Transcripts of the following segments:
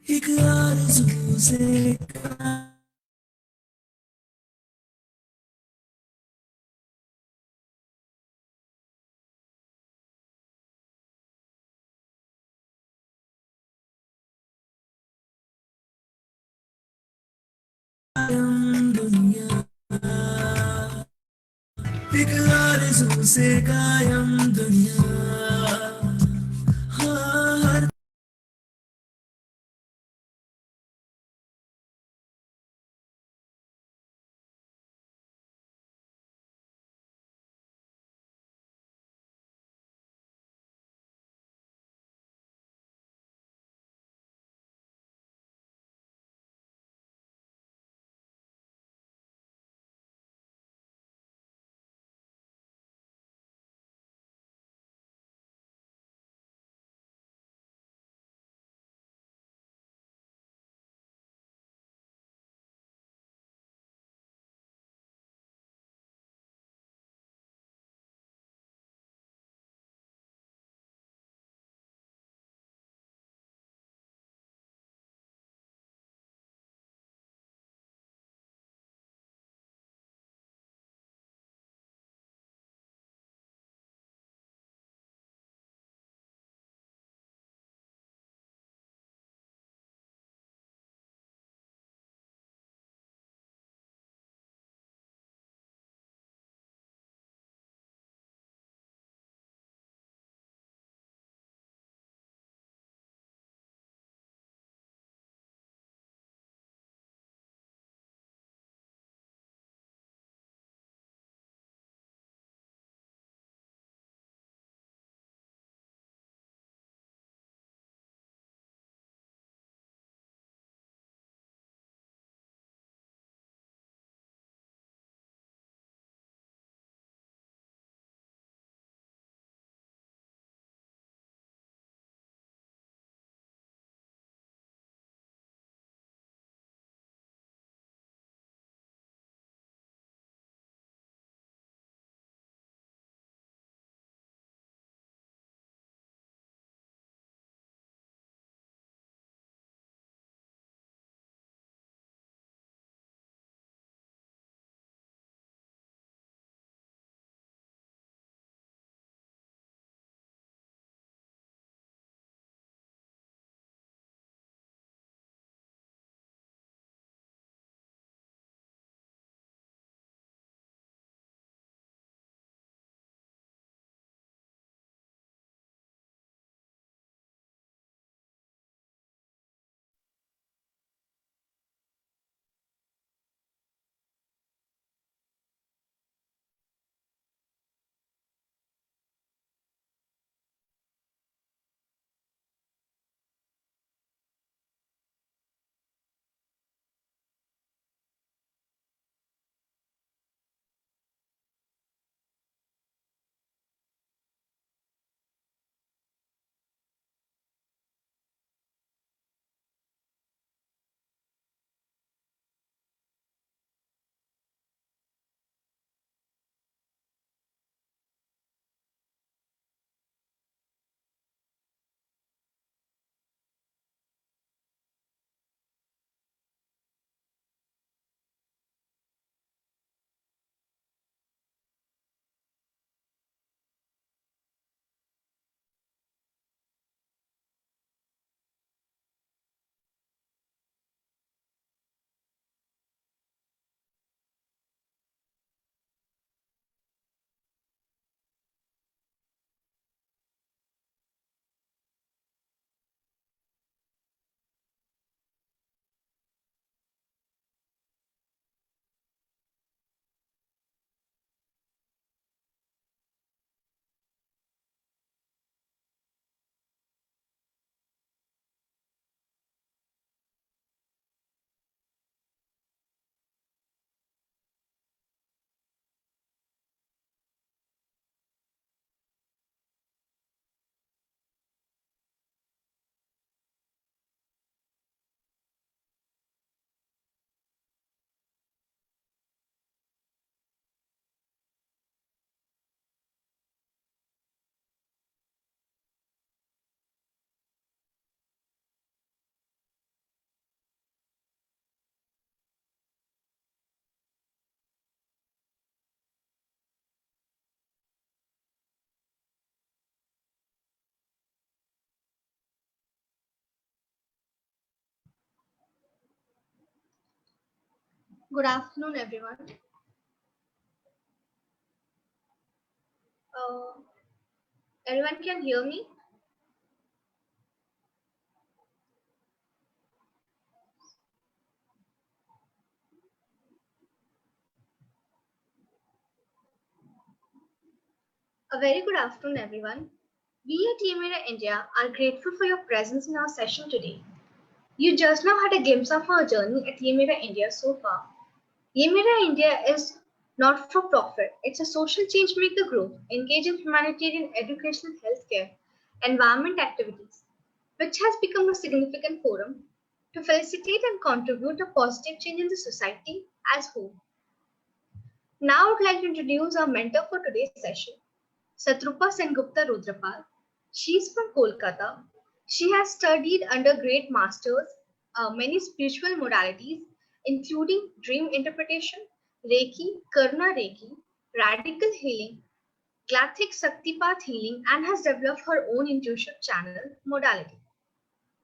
एक आरज़ू से कायम दुनिया, एक आरज़ू से कायम दुनिया। हाँ, हर Good afternoon, everyone. Uh, Everyone can hear me? A very good afternoon, everyone. We at Team India are grateful for your presence in our session today. You just now had a glimpse of our journey at Team India so far. Team India is not for profit, it's a social change maker group engaged in humanitarian, educational, healthcare, environment activities, which has become a significant forum to facilitate and contribute to positive change in the society as whole. Now I would like to introduce our mentor for today's session, Satrupa Sengupta Rudrapal. She is from Kolkata. She has studied under great masters many spiritual modalities, including dream interpretation, Reiki, Karna Reiki, radical healing, Glathic Saktipath healing, and has developed her own intuition channel modality.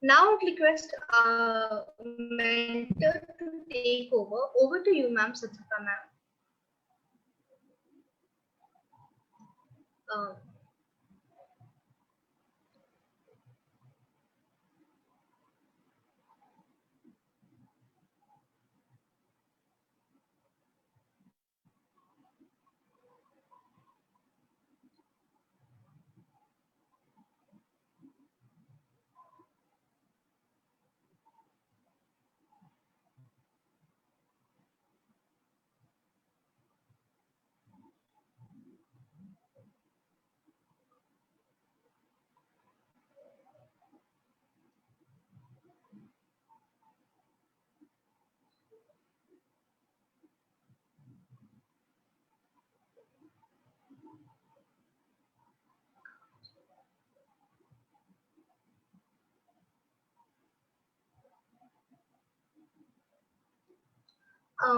Now I would request our mentor to take over. Over to you, ma'am, Satrupa ma'am. Uh,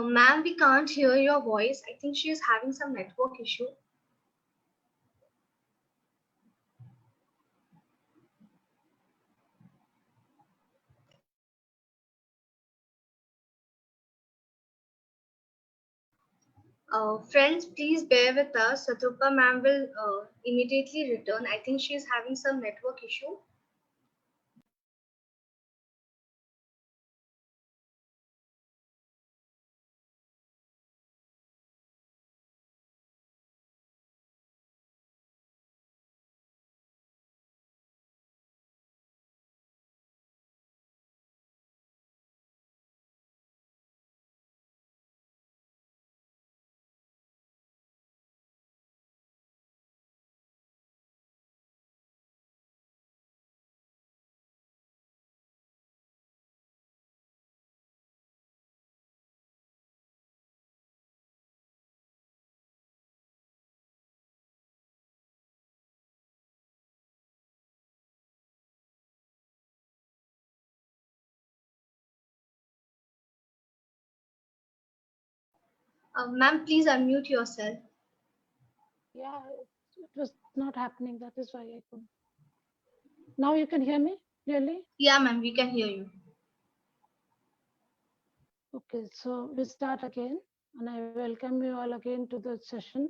Ma'am, we can't hear your voice. I think she is having some network issue. Friends, please bear with us. Satrupa ma'am will immediately return. I think she is having some network issue. Ma'am, please unmute yourself. Yeah, it was not happening. That is why I couldn't. Now you can hear me clearly? Yeah, ma'am, we can hear you. Okay, so we start again, and I welcome you all again to the session.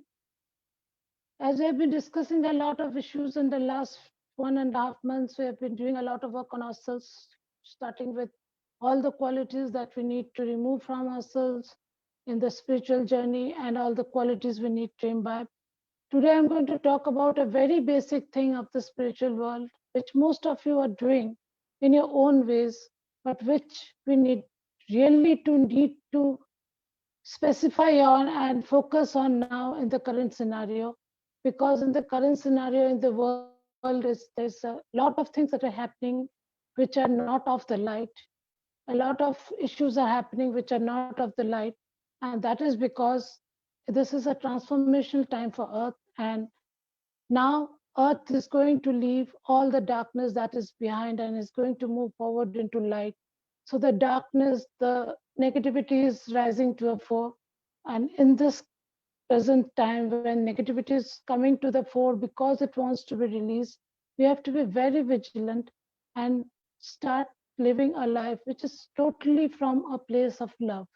As we have been discussing a lot of issues in the last 1.5 months, we have been doing a lot of work on ourselves, starting with all the qualities that we need to remove from ourselves in the spiritual journey and all the qualities we need to imbibe. Today, I'm going to talk about a very basic thing of the spiritual world, which most of you are doing in your own ways, but which we need to specify on and focus on now in the current scenario. Because in the current scenario in the world, there's a lot of things that are happening which are not of the light. A lot of issues are happening which are not of the light, and that is because this is a transformational time for Earth, and now Earth is going to leave all the darkness that is behind and is going to move forward into light. So the darkness, the negativity is rising to a fore. And in this present time, when negativity is coming to the fore because it wants to be released, we have to be very vigilant and start living a life which is totally from a place of love.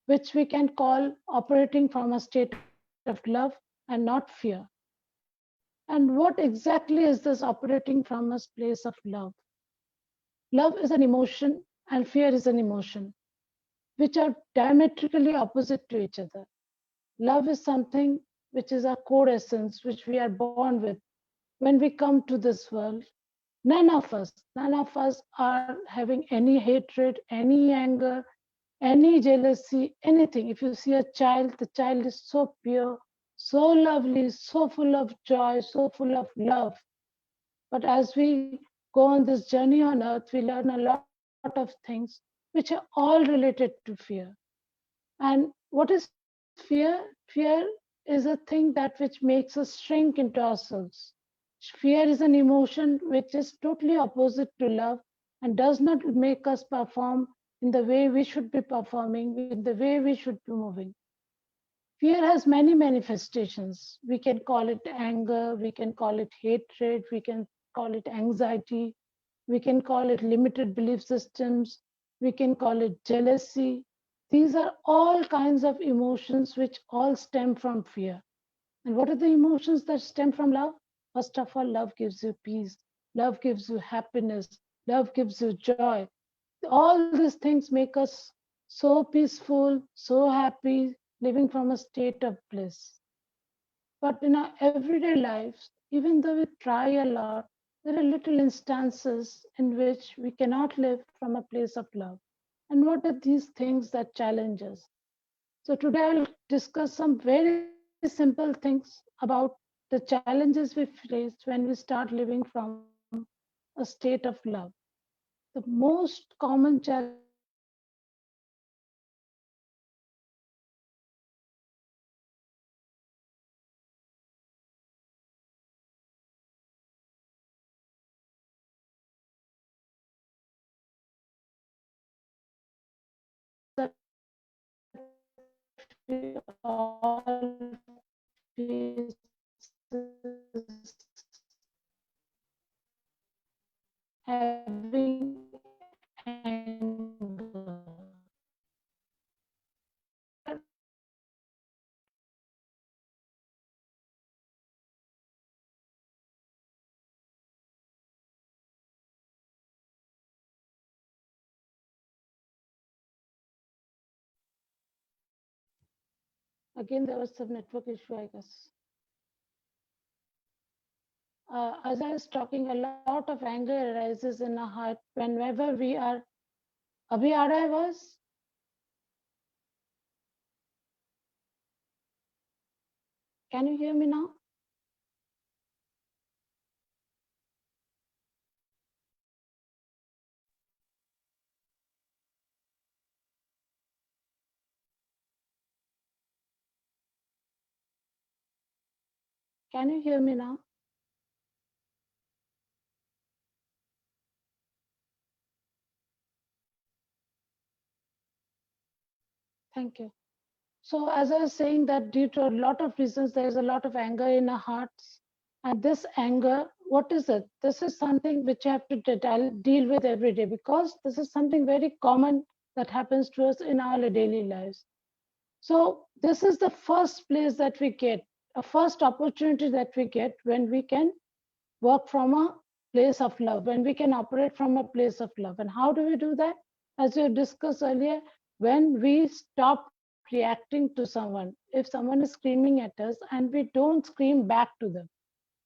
which we can call operating from a state of love and not fear. And what exactly is this operating from a place of love? Love is an emotion and fear is an emotion, which are diametrically opposite to each other. Love is something which is our core essence, which we are born with when we come to this world. None of us are having any hatred, any anger, any jealousy, anything. If you see a child, the child is so pure, so lovely, so full of joy, so full of love. But as we go on this journey on earth, we learn a lot of things which are all related to fear. And what is fear? Fear is a thing that which makes us shrink into ourselves. Fear is an emotion which is totally opposite to love and does not make us perform in the way we should be performing, with the way we should be moving. Fear has many manifestations. We can call it anger, we can call it hatred, we can call it anxiety, we can call it limited belief systems, we can call it jealousy. These are all kinds of emotions which all stem from fear. And what are the emotions that stem from love? First of all, love gives you peace, love gives you happiness, love gives you joy. All these things make us so peaceful, so happy, living from a state of bliss. But in our everyday lives, even though we try a lot, there are little instances in which we cannot live from a place of love. And what are these things that challenge us? So today I'll discuss some very simple things about the challenges we face when we start living from a state of love. The most common challenge that we face when we start living from a place of love is again, there was some network issue, I guess. As I was talking, a lot of anger arises in our heart whenever we are. Abhi aa raha hai voice? Can you hear me now? Can you hear me now? Thank you. So as I was saying that due to a lot of reasons, there is a lot of anger in our hearts. And this anger, what is it? This is something which you have to deal with every day because this is something very common that happens to us in our daily lives. So this is the first place that we get, a first opportunity that we get when we can work from a place of love, when we can operate from a place of love. And how do we do that? As we discussed earlier, when we stop reacting to someone. If someone is screaming at us and we don't scream back to them,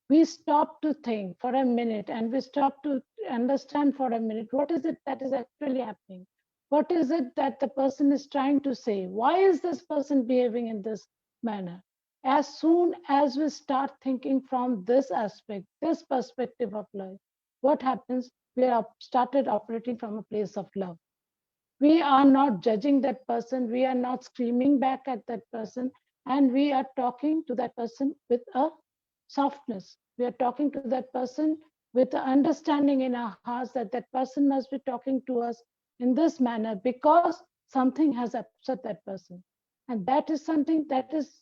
we stop to think for a minute and we stop to understand for a minute what is it that is actually happening, what is it that the person is trying to say, why is this person behaving in this manner. As soon as we start thinking from this aspect, this perspective of life, what happens? We are started operating from a place of love. We are not judging that person, we are not screaming back at that person, and we are talking to that person with a softness. We are talking to that person with an understanding in our hearts that that person must be talking to us in this manner because something has upset that person. And that is something that is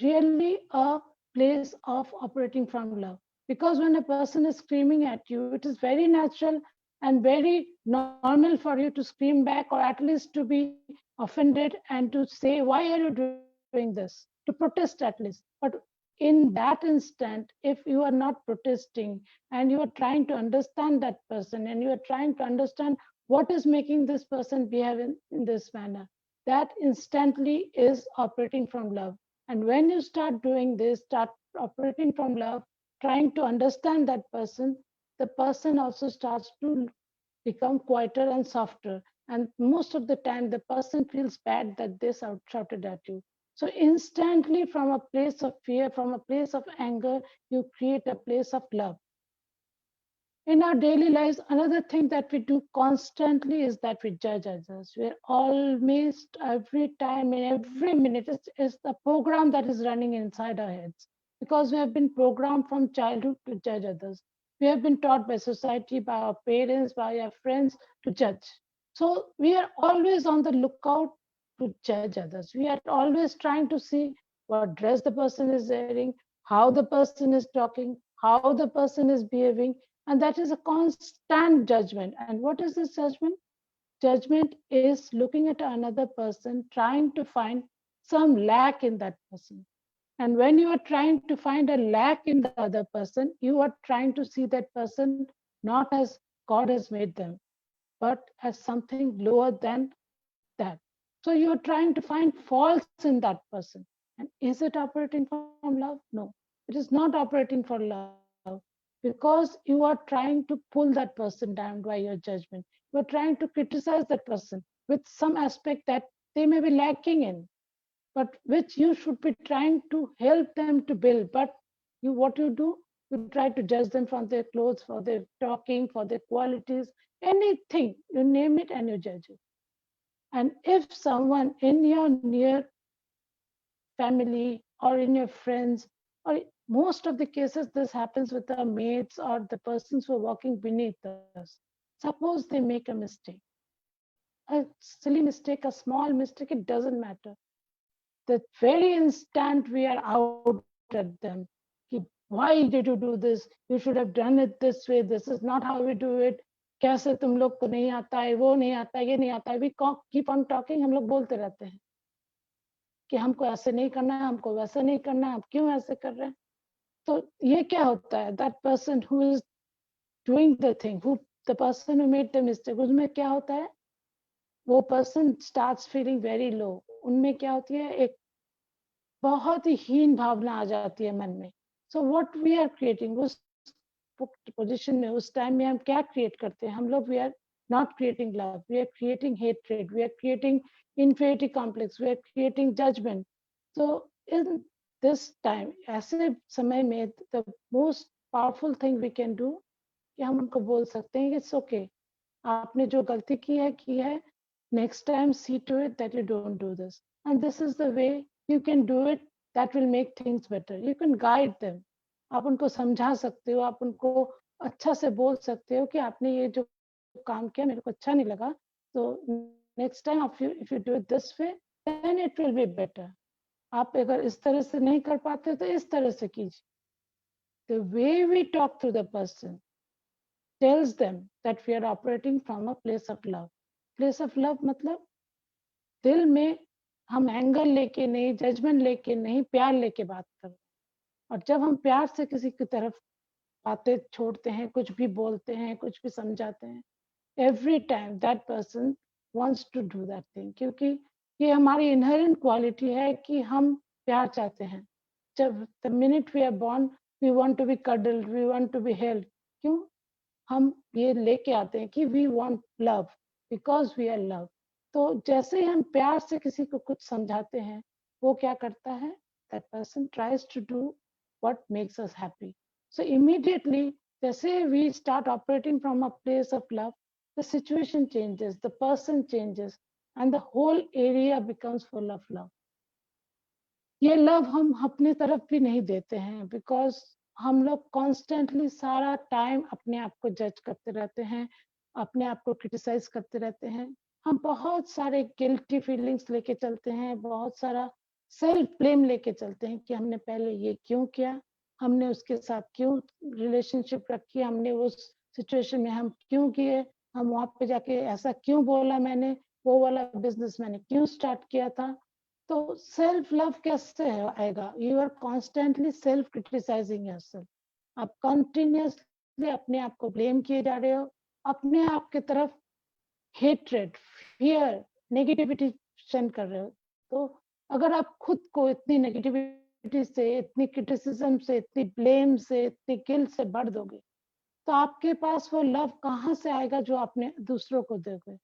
really a place of operating from love. Because when a person is screaming at you, it is very natural and very normal for you to scream back or at least to be offended and to say, why are you doing this? To protest at least. But in that instant, if you are not protesting and you are trying to understand that person and you are trying to understand what is making this person behave in this manner, that instantly is operating from love. And when you start doing this, start operating from love, trying to understand that person, the person also starts to become quieter and softer. And most of the time, the person feels bad that they shouted at you. So instantly, from a place of fear, from a place of anger, you create a place of love. In our daily lives, another thing that we do constantly is that we judge others. We're almost every time, in every minute, it's the program that is running inside our heads because we have been programmed from childhood to judge others. We have been taught by society, by our parents, by our friends to judge. So we are always on the lookout to judge others. We are always trying to see what dress the person is wearing, how the person is talking, how the person is behaving, and that is a constant judgment. And what is this judgment? Judgment is looking at another person, trying to find some lack in that person. And when you are trying to find a lack in the other person, you are trying to see that person not as God has made them, but as something lower than that. So you are trying to find faults in that person. And is it operating from love? No, it is not operating for love because you are trying to pull that person down by your judgment. You are trying to criticize that person with some aspect that they may be lacking in, but which you should be trying to help them to build. But you, what you do, you try to judge them from their clothes, for their talking, for their qualities, anything, you name it and you judge it. And if someone in your near family or in your friends, or most of the cases, this happens with the mates or the persons who are walking beneath us. Suppose they make a mistake, a silly mistake, a small mistake, it doesn't matter. The very instant we are out at them, why did you do this? You should have done it this way. This is not how we do it. कैसे तुम लोग को नहीं आता है, वो नहीं आता, ये नहीं आता है. We keep on talking, हम लोग बोलते रहते हैं कि हमको ऐसे नहीं करना है, हमको वैसे नहीं करना है, हम क्यों ऐसे कर रहे हैं. तो ये क्या होता है, that person who is doing the thing, the person who made the mistake, उसमें क्या होता है, वो person starts feeling very low. उनमें क्या होती है, एक बहुत ही हीन भावना आ जाती है मन में. So what we are creating, उस पोजीशन में, उस टाइम में हम क्या क्रिएट करते हैं, हम लोग we are not creating love, we are creating hatred, we are creating inferiority complex, we are creating judgement. So in this time, ऐसे समय में the most powerful thing we can do, कि हम उनको बोल सकते हैं कि इट्स ओके, आपने जो गलती की है, next time see to it that you don't do this, and this is the way you can do it, that will make things better. You can guide them. आप उनको समझा सकते हो, आप उनको अच्छा से बोल सकते हो कि आपने ये जो काम किया मेरे को अच्छा नहीं लगा, तो next time if you do it this way, then it will be better. आप अगर इस तरह से नहीं कर पाते तो इस तरह से कीजिए. The way we talk to the person tells them that we are operating from a place of love. Place of love मतलब दिल में हम एंगर लेके नहीं, जजमेंट लेके नहीं, प्यार लेके बात कर. और जब हम प्यार से किसी की तरफ बातें छोड़ते हैं, कुछ भी बोलते हैं, कुछ भी समझाते हैं, every time that person wants to do that thing, क्योंकि ये हमारी इनहेरेंट क्वालिटी है कि हम प्यार चाहते हैं. जब the minute we are born, we want to be cuddled, we want to be held. क्यों? हम ये लेके आते हैं कि we want love because we are love. तो जैसे ही हम प्यार से किसी को कुछ समझाते हैं, वो क्या करता है, that person tries to do what makes us happy. So immediately, जैसे we start operating from a place of love, the situation changes, the person changes, and the whole area becomes full of love. ये love हम अपने तरफ भी नहीं देते हैं, because हम लोग कॉन्स्टेंटली सारा टाइम अपने आप को जज करते रहते हैं, अपने आप को क्रिटिसाइज करते रहते हैं. हम बहुत सारे गिल्टी फीलिंग्स लेके चलते हैं, बहुत सारा सेल्फ ब्लेम लेके चलते हैं कि हमने पहले ये क्यों किया, हमने उसके साथ क्यों रिलेशनशिप रखी, हमने उस सिचुएशन में हम क्यों किए, हम वहां पे जाके ऐसा क्यों बोला मैंने, वो वाला बिजनेस मैंने क्यों स्टार्ट किया था। तो सेल्फ लव कैसे आएगा? You are constantly self criticising yourself, आप कंटिन्यूसली अपने आप को ब्लेम किए जा रहे हो, अपने आप की तरफ हेट्रेड, फियर, नेगेटिविटी सेंड कर रहे हो। तो अगर आप खुद को इतनी नेगेटिविटी से, इतनी क्रिटिसिज्म से, इतनी ब्लेम से, इतनी गिल्ट से भर दोगे, तो आपके पास वो लव कहाँ से आएगा जो आपने दूसरों को दोगे?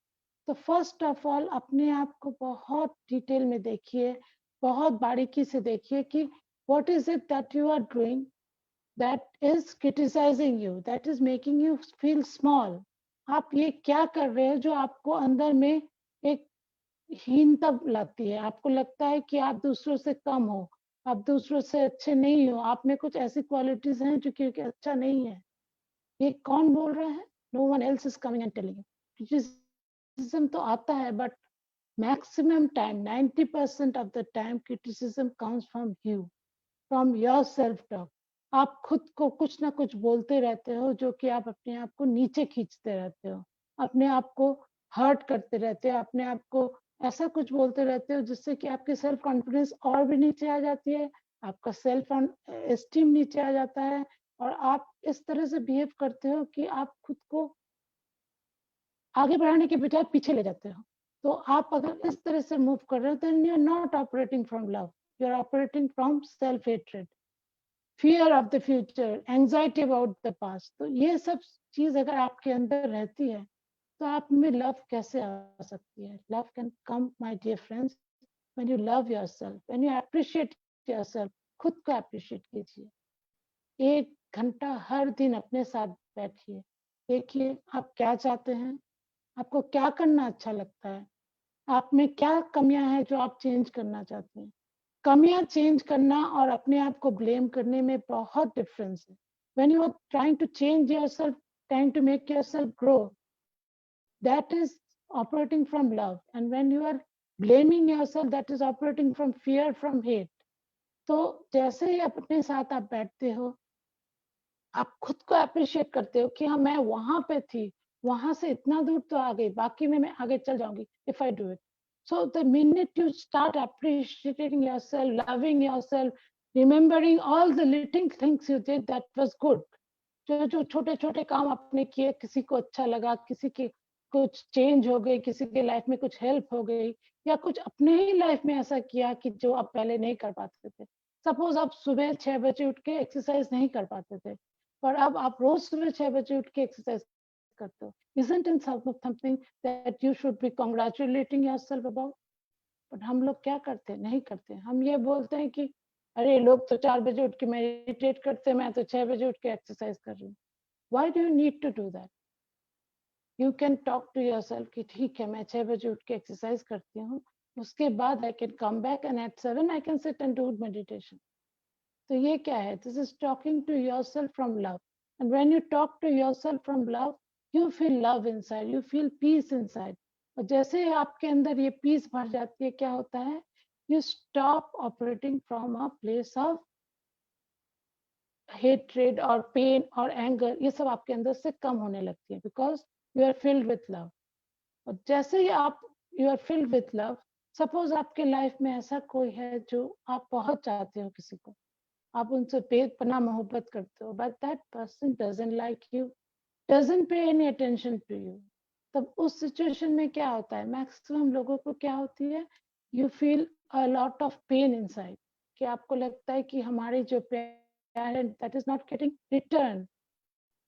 तो फर्स्ट ऑफ ऑल अपने आप को बहुत डिटेल में देखिए, बहुत बारीकी से देखिए कि what is it that you are doing that is criticizing you, that is making you feel small. आप ये क्या कर रहे हो जो आपको अंदर में एक हीनता लाती है? आपको लगता है कि आप दूसरों से कम हो, आप दूसरों से अच्छे नहीं हो, आप में कुछ ऐसी क्वालिटीज हैं जो कि अच्छा नहीं है। ये कौन बोल रहा है? No one else is coming and telling you. Criticism तो आता है, but maximum time 90% of the time criticism comes from you, from your self talk. आप खुद को कुछ ना कुछ बोलते रहते हो जो कि आप अपने आप को नीचे खींचते रहते हो, अपने आप को हर्ट करते रहते हो, अपने आप को ऐसा कुछ बोलते रहते हो जिससे कि आपकी सेल्फ कॉन्फिडेंस और भी नीचे आ जाती है, आपका सेल्फ एस्टीम नीचे आ जाता है, और आप इस तरह से बिहेव करते हो कि आप खुद को आगे बढ़ाने के बजाय पीछे ले जाते हो। तो आप अगर इस तरह से मूव कर रहे हो, then you are not operating from love, you are operating from self hatred, fear of the future, anxiety about the past। तो ये सब चीज अगर आपके अंदर रहती है तो आप में लव कैसे आ सकती है? Love can come, my dear friends, when you love yourself, when you appreciate yourself. खुद को अप्रिशिएट कीजिए, 1 घंटा हर दिन अपने साथ बैठिए, देखिए आप क्या चाहते हैं, आपको क्या करना अच्छा लगता है, आप में क्या कमियां हैं जो आप चेंज करना चाहते हैं। कमियां चेंज करना और अपने आप को ब्लेम करने में बहुत डिफरेंस है। When you are trying to change yourself, trying to make yourself grow, that is operating from love, and when you are blaming yourself, that is operating from fear, from hate. तो जैसे ही अपने साथ आप बैठते हो, आप खुद को अप्रिशिएट करते हो कि हाँ मैं वहां पे थी, वहां से इतना दूर तो आ गई, बाकी में मैं आगे चल जाऊंगी if I do it. So the minute you start appreciating yourself, loving yourself, remembering all the little things you did that was good, जो छोटे छोटे काम आपने किए, किसी को अच्छा लगा, किसी की कुछ चेंज हो गई, किसी के लाइफ में कुछ हेल्प हो गई, या कुछ अपने ही लाइफ में ऐसा किया कि जो आप पहले नहीं कर पाते थे। सपोज आप सुबह 6 बजे उठ के एक्सरसाइज नहीं कर पाते थे, पर अब आप रोज सुबह 6 बजे उठ के एक्सरसाइज करते हो। Isn't it something that you should be congratulating yourself about? But हम लोग क्या करते हैं? नहीं करते। हम ये बोलते हैं कि अरे लोग तो 4 बजे उठ के मेडिटेट करते हैं, मैं तो 6 बजे उठ के एक्सरसाइज कर रही हूँ। Why do you need to do that? You can talk to yourself कि ठीक है, मैं 6 बजे उठ के एक्सरसाइज करती हूँ, उसके बाद I can come back and at 7 I can sit and do meditation. तो ये क्या है? This is talking to yourself from love. And when you talk to yourself from love, you feel love inside, you feel peace inside. और जैसे आपके अंदर ये piece भर जाती है, क्या होता है? You stop operating from a place of hatred और पेन और एंगर, ये सब आपके अंदर से कम होने लगती है, because you are filled with love. और जैसे ही आप you are filled with love, suppose आपके लाइफ में ऐसा कोई है जो आप बहुत चाहते हो, किसी को आप उनसे बेपनाह मोहब्बत करते हो, but that person doesn't like you, doesn't पे एनी अटेंशन टू यू। तब उस सिचुएशन में क्या होता है? मैक्सिमम लोगों को क्या होती है? You feel a lot of pain inside, कि आपको लगता है कि हमारी जो प्यार है that is not getting return.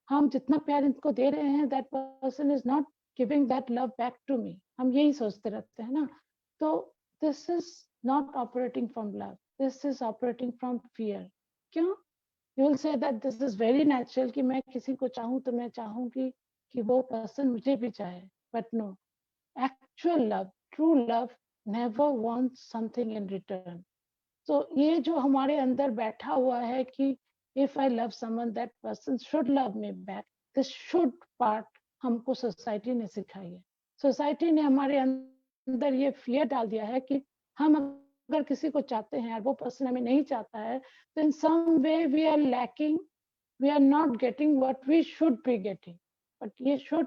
हम जितना प्यार इनको दे रहे हैं, that person is not giving that love back to me. हम यही सोचते रहते हैं ना। तो this is not operating from love, this is operating from fear. क्यों? You will say that this is very natural कि मैं किसी को चाहूँ तो मैं चाहूंगी कि वो पर्सन मुझे भी चाहे, but no, actual love, true love never wants something in return. तो ये जो हमारे अंदर बैठा हुआ है कि if I love someone that person should love me back, this should part हमको सोसाइटी ने सिखाई है। सोसाइटी ने हमारे अंदर ये फियर डाल दिया है कि हम अगर किसी को चाहते हैं और वो पर्सन हमें नहीं चाहता है, तो in some way we are lacking, we are not getting what we should be getting. But ये शुड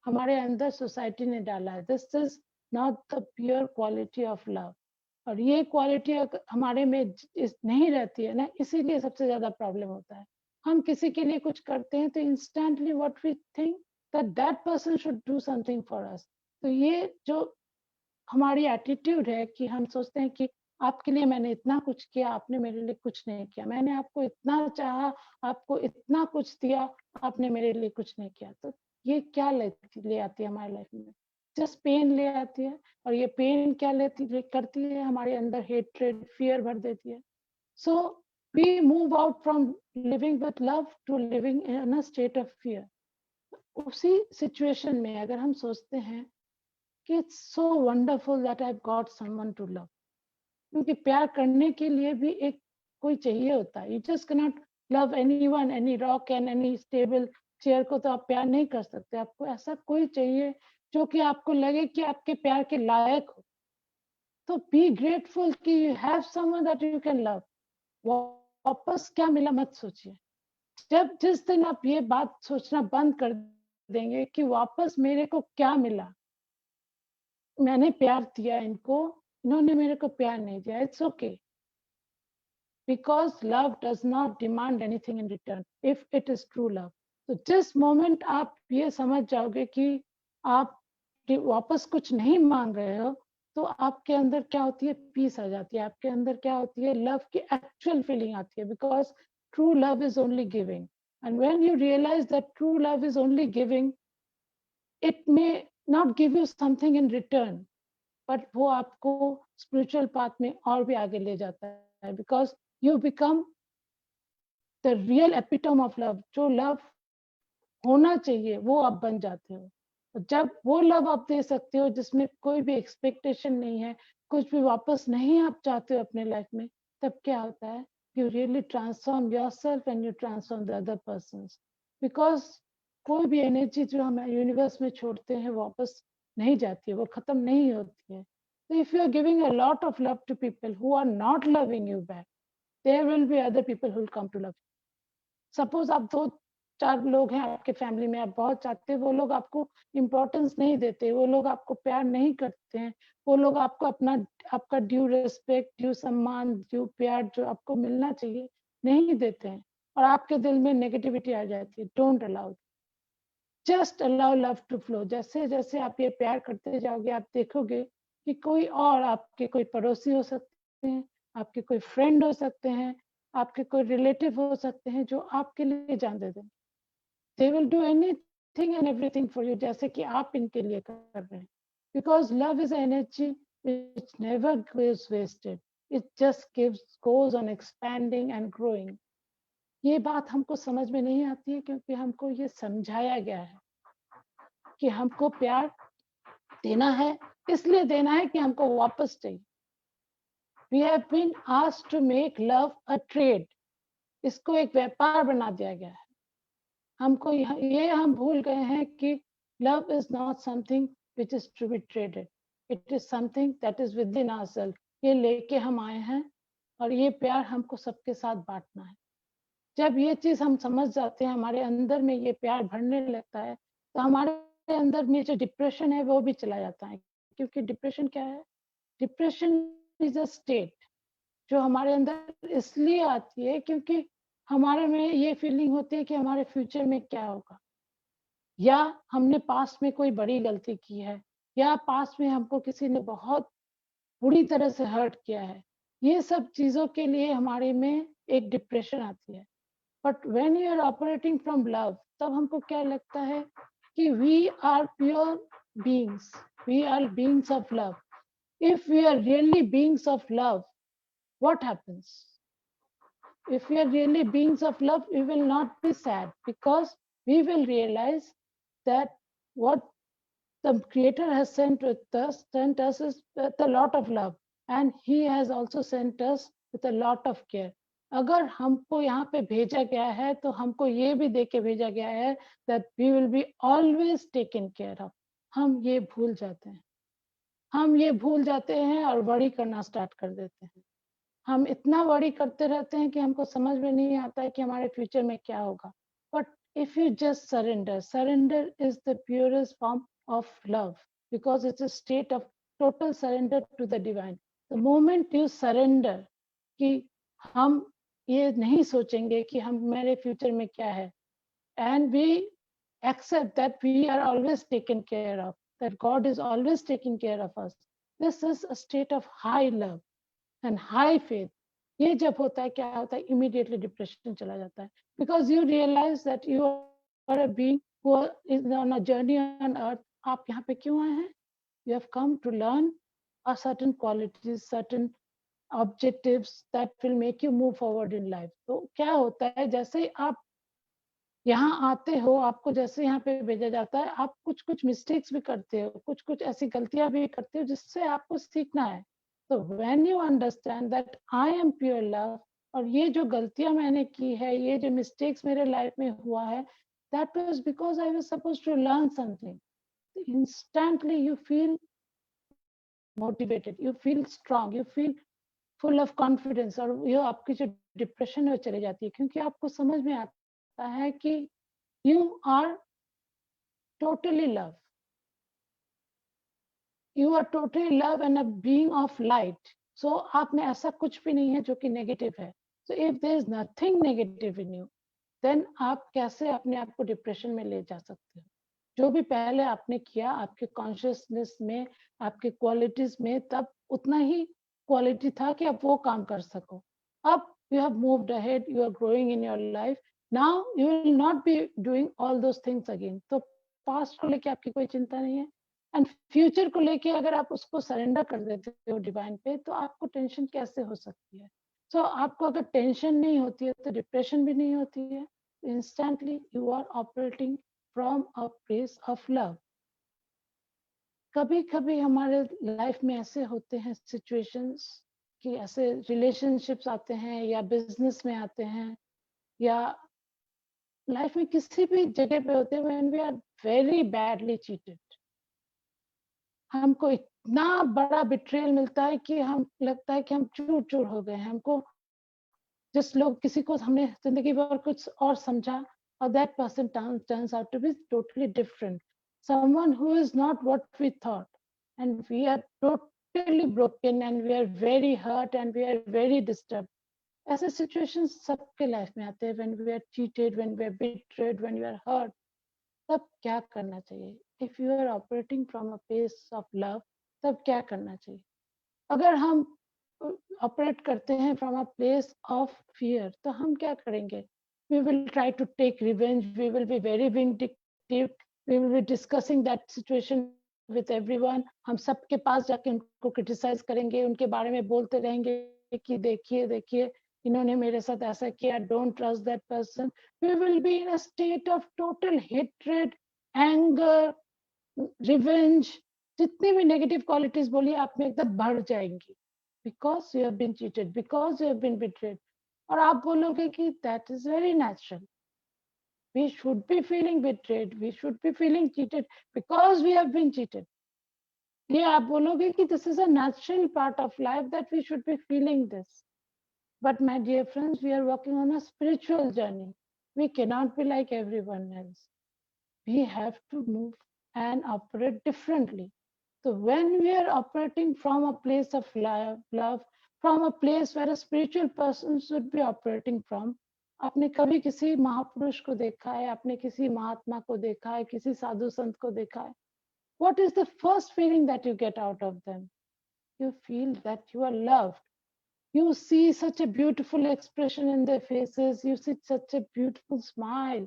हमारे अंदर सोसाइटी ने डाला है। This is not the pure quality of love. और ये क्वालिटी हमारे में नहीं रहती है ना, इसीलिए सबसे ज्यादा प्रॉब्लम होता है. हम किसी के लिए कुछ करते हैं तो instantly what we think that that person should do something for us. तो ये जो हमारी एटीट्यूड है कि हम सोचते हैं कि आपके लिए मैंने इतना कुछ किया, आपने मेरे लिए कुछ नहीं किया, मैंने आपको इतना चाहा, आपको इतना कुछ दिया, आपने मेरे लिए कुछ नहीं किया. तो ये क्या ले आती है हमारी लाइफ में? जस्ट पेन ले आती है. और ये पेन क्या करती है, हमारे अंदर हेट्रेड, फियर भर देती है. So we move out from living with love to living in a state of fear. उसी सिचुएशन में अगर हम सोचते हैं कि it's so wonderful that I got someone to love, क्योंकि प्यार करने के लिए भी एक कोई चाहिए होता है. You just can not love anyone, any rock and any stable chair को तो आप प्यार नहीं कर सकते. आपको ऐसा कोई चाहिए जो कि आपको लगे कि आपके प्यार के लायक हो. तो बी ग्रेटफुल कि you have someone that you can love. वापस क्या मिला मत सोचिए. जिस दिन आप ये बात सोचना बंद कर देंगे कि वापस मेरे को क्या मिला, मैंने प्यार दिया इनको, इन्होंने मेरे को प्यार नहीं दिया, it's okay. Because love does not demand anything in return if it is true love. तो जिस मोमेंट आप ये समझ जाओगे कि आप वापस कुछ नहीं मांग रहे हो, तो आपके अंदर क्या होती है, पीस आ जाती है. आपके अंदर क्या होती है, लव की एक्चुअल फीलिंग आती है. Because true love is only giving. And when you realise that true love is only giving, it may not give you something in return, but वो आपको स्पिरिचुअल पाथ में और भी आगे ले जाता है. Because you become the real epitome of love. जो लव होना चाहिए वो आप बन जाते हो. जब वो लव आप दे सकते हो जिसमें कोई भी एक्सपेक्टेशन नहीं है, कुछ भी वापस नहीं आप चाहते हो अपने लाइफ में, तब क्या होता है, you really transform yourself and you transform the other persons. Because कोई भी एनर्जी जो हम यूनिवर्स में छोड़ते हैं वापस नहीं जाती है, वो खत्म नहीं होती है. So if you are giving a lot of love to people who are not loving you back, there will be other people who will come to love you. Suppose आप 2-4 लोग हैं आपके फैमिली में, आप बहुत चाहते हैं, वो लोग आपको इम्पोर्टेंस नहीं देते, वो लोग आपको प्यार नहीं करते हैं, वो लोग आपको आपका ड्यू रिस्पेक्ट, ड्यू सम्मान, ड्यू प्यार जो आपको मिलना चाहिए नहीं देते हैं, और आपके दिल में नेगेटिविटी आ जाती है. Don't allow, just allow love to flow. जैसे जैसे आप ये प्यार करते जाओगे, आप देखोगे कि कोई और, आपके कोई पड़ोसी हो सकते हैं, आपके कोई फ्रेंड हो सकते हैं, आपके कोई रिलेटिव हो सकते हैं, जो आपके लिए जान दे दें. They will do anything and everything for you, जैसे कि आप इनके लिए कर रहे हैं. Because love is energy which never goes wasted. It just goes on expanding and growing. ये बात हमको समझ में नहीं आती है, क्योंकि हमको ये समझाया गया है कि हमको प्यार देना है, इसलिए देना है कि हमको वापस चाहिए. We have been asked to make love a trade. इसको एक व्यापार बना दिया गया है. हमको ये हम भूल गए हैं कि love is not something which is to be traded. It is something that is within ourselves. ये लेके हम आए हैं और ये प्यार हमको सबके साथ बांटना है. जब ये चीज हम समझ जाते हैं, हमारे अंदर में ये प्यार भरने लगता है, तो हमारे अंदर में जो डिप्रेशन है वो भी चला जाता है. क्योंकि डिप्रेशन क्या है, डिप्रेशन इज अ स्टेट जो हमारे अंदर इसलिए आती है क्योंकि हमारे में ये फीलिंग होती है कि हमारे फ्यूचर में क्या होगा, या हमने पास्ट में कोई बड़ी गलती की है, या पास्ट में हमको किसी ने बहुत बुरी तरह से हर्ट किया है. ये सब चीजों के लिए हमारे में एक डिप्रेशन आती है. But when you are operating from love, तब हमको क्या लगता है कि we are pure beings, we are beings of love. If we are really beings of love, what happens? If we are really beings of love, we will not be sad, because we will realize that what the Creator has sent us is with a lot of love, and He has also sent us with a lot of care. अगर हमको यहाँ पे भेजा गया है तो हमको ये भी दे के भेजा गया है that we will be always taken care of. हम ये भूल जाते हैं, हम ये भूल जाते हैं और वरी करना स्टार्ट कर देते हैं. हम इतना वरी करते रहते हैं कि हमको समझ में नहीं आता है कि हमारे फ्यूचर में क्या होगा. But if you just surrender, surrender is the purest form of love, because it's a state of total surrender to the divine. The moment you surrender कि हम ये नहीं सोचेंगे कि हम मेरे फ्यूचर में क्या है, and we accept that we are always taken care of, that God is always taking care of us. This is a state of high love and high faith. ये जब होता है क्या होता है, immediately depression चला जाता है, because you realize that you are a being who is on a journey on earth. आप यहाँ पे क्यों आए हैं? You have come to learn a certain qualities, certain objectives that will make you move forward in life. तो क्या होता है, जैसे आप यहाँ आते हो, आपको जैसे यहाँ पे भेजा जाता है, आप कुछ कुछ मिस्टेक्स भी करते हो, कुछ कुछ ऐसी गलतियां भी करते हो जिससे आपको सीखना है. तो when you understand that I am pure love, और ये जो गलतियां मैंने की है, ये जो मिस्टेक्स मेरे लाइफ में हुआ है, that was because I was supposed to learn something. Instantly you feel motivated, you feel strong, you feel full of confidence, और ये आपकी जो डिप्रेशन है चली जाती है, क्योंकि आपको समझ में आता है कि you are totally love. You are totally love and a being of light. So आप में ऐसा कुछ भी नहीं है जो कि नेगेटिव है. So if there is nothing negative in you, then आप कैसे अपने आप को डिप्रेशन में ले जा सकते हो? जो भी पहले आपने किया आपके कॉन्शियसनेस में, आपके क्वालिटीज में, तब उतना ही क्वालिटी था कि आप वो काम कर सको. अब you have moved ahead, you are growing in your life. Now you will not be doing all those things again. तो पास्ट को लेके आपकी कोई चिंता नहीं है, एंड फ्यूचर को लेके अगर आप उसको सरेंडर कर देते हो डिवाइन पे, तो आपको टेंशन कैसे हो सकती है? सो आपको अगर टेंशन नहीं होती है तो डिप्रेशन भी नहीं होती है. Instantly you are operating from a place of love. कभी कभी हमारे लाइफ में ऐसे होते हैं सिचुएशंस कि ऐसे रिलेशनशिप्स आते हैं, या बिजनेस में आते हैं, या लाइफ में किसी भी जगह पे होते हैं, when we are very badly cheated. हमको इतना बड़ा बिट्रेयल मिलता है कि हम लगता है कि हम चूर चूर हो गए हैं. हमको जिस लोग किसी को हमने जिंदगी भर कुछ और समझा, और that person turns out to be totally different. Someone who is not what we thought, and we are totally broken, and we are very hurt, and we are very disturbed. ऐसे सिचुएशंस सबके life में आते हैं. When we are cheated, when we are betrayed, when we are hurt, तब क्या करना चाहिए? If you are operating from a place of love, तब क्या करना चाहिए? अगर हम ऑपरेट करते हैं from a place of fear, तो हम क्या करेंगे? We will try to take revenge, we will be very vindictive, we will be discussing that situation with everyone. हम सबके पास जाके उनको क्रिटिसाइज करेंगे, उनके बारे में बोलते रहेंगे कि देखिए देखिए इन्होंने मेरे साथ ऐसा किया, don't trust that person. We will be in a state of total hatred, anger, revenge. जितनी भी नेगेटिव क्वालिटीज बोलिए आप में एकदम बढ़ जाएंगी, because you have been cheated, because you have been betrayed. और आप बोलोगे कि that is very natural, we should be feeling betrayed, we should be feeling cheated because we have been cheated. ये आप बोलोगे कि this is a natural part of life that we should be feeling this. But my dear friends, we are walking on a spiritual journey. We cannot be like everyone else. We have to move and operate differently. So when we are operating from a place of love, from a place where a spiritual person should be operating from, आपने कभी किसी महापुरुष को देखा है, आपने किसी महात्मा को देखा है, किसी साधु संत को देखा है, what is the first feeling that you get out of them? You feel that you are loved. You see such a beautiful expression in their faces. You see such a beautiful smile.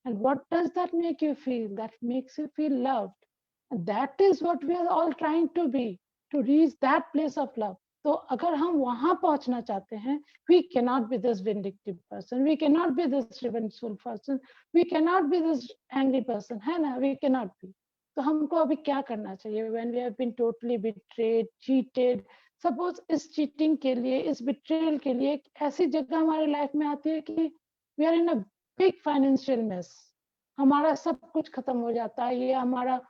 And what does that make you feel? That makes you feel loved. And that is what we are all trying to be, to reach that place of love. तो अगर हम वहां पहुंचना चाहते हैं, we cannot be this vindictive person, we cannot be this revengeful person, we cannot be this angry person, है ना? We cannot be. तो हमको अभी क्या करना चाहिए? When we have been totally betrayed, cheated, suppose इस चीटिंग के लिए, इस बिट्रेयल के लिए एक ऐसी जगह हमारे लाइफ में आती है कि we are in a big financial mess. हमारा सब कुछ खत्म हो जाता है, ये हमारा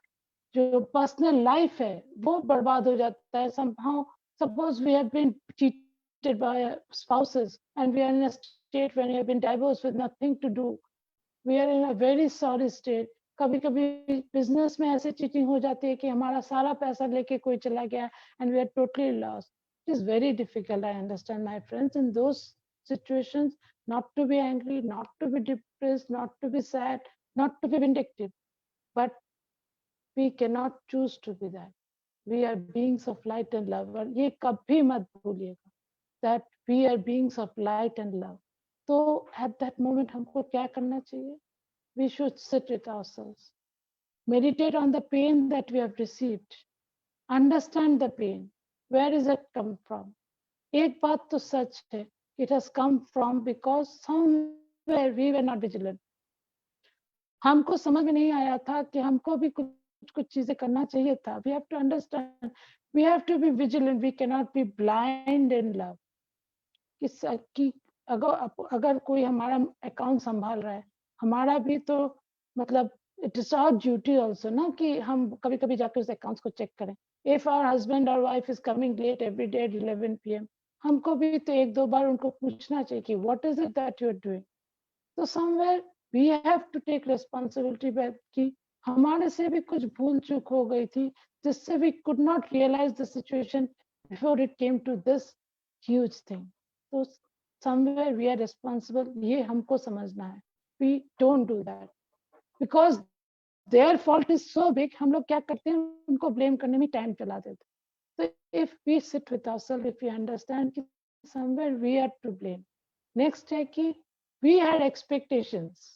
जो पर्सनल लाइफ है वो बर्बाद हो जाता है. somehow suppose we have been cheated by spouses and we are in a state when we have been divorced with nothing to do, we are in a very sorry state. कभी कभी business में ऐसे cheating हो जाती है कि हमारा सारा पैसा लेके कोई चला गया and we are totally lost. It is very difficult. I understand my friends in those situations not to be angry, not to be depressed, not to be sad, not to be vindictive, but we cannot choose to be that. We are beings of light and love. और ये कभी मत भूलिएगा that we are beings of light and love. तो at that moment हमको क्या करना चाहिए? We should sit with ourselves, meditate on the pain that we have received, understand the pain. Where is it come from? एक बात तो सच है, it has come from because somewhere we were not vigilant. हमको समझ में नहीं आया था कि हमको भी कुछ चीजें करना चाहिए था. We have to understand, we have to be vigilant, we cannot be blind in love. कि अगर कोई हमारा अकाउंट संभाल रहा है, हमारा भी तो मतलब it is our duty also ना कि हम कभी कभी जाकर उस अकाउंट्स को चेक करें. इफ आवर हस्बैंड और wife is coming late every day at 11 PM, हमको भी तो एक दो बार उनको पूछना चाहिए कि what is it that you are doing. तो somewhere we have to take responsibility कि हमारे से भी कुछ भूल चूक हो गई थी जिससे we could not realise the situation before it came to this huge thing. तो somewhere we are responsible. ये हमको समझना है. We don't do that because their fault is so big. हम लोग क्या करते हैं, उनको blame करने में टाइम चला देते. So if we sit with ourselves, if we understand कि somewhere we are to blame. Next है कि we had expectations.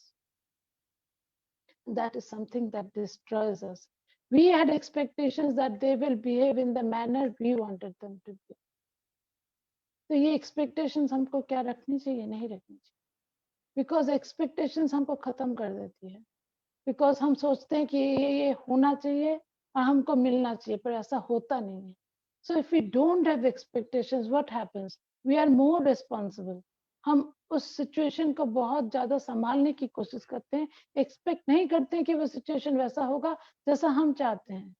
That is something that destroys us. We had expectations that they will behave in the manner we wanted them to be. तो ये expectations हमको क्या रखनी चाहिए, नहीं रखनी चाहिए. बिकॉज एक्सपेक्टेशंस हमको खत्म कर देती है. बिकॉज हम सोचते हैं कि ये होना चाहिए और हमको मिलना चाहिए, पर ऐसा होता नहीं है. So if we don't have expectations, what happens, we are more responsible. हम उस सिचुएशन को बहुत ज्यादा संभालने की कोशिश करते हैं, एक्सपेक्ट नहीं करते हैं कि वो सिचुएशन वैसा होगा जैसा हम चाहते हैं.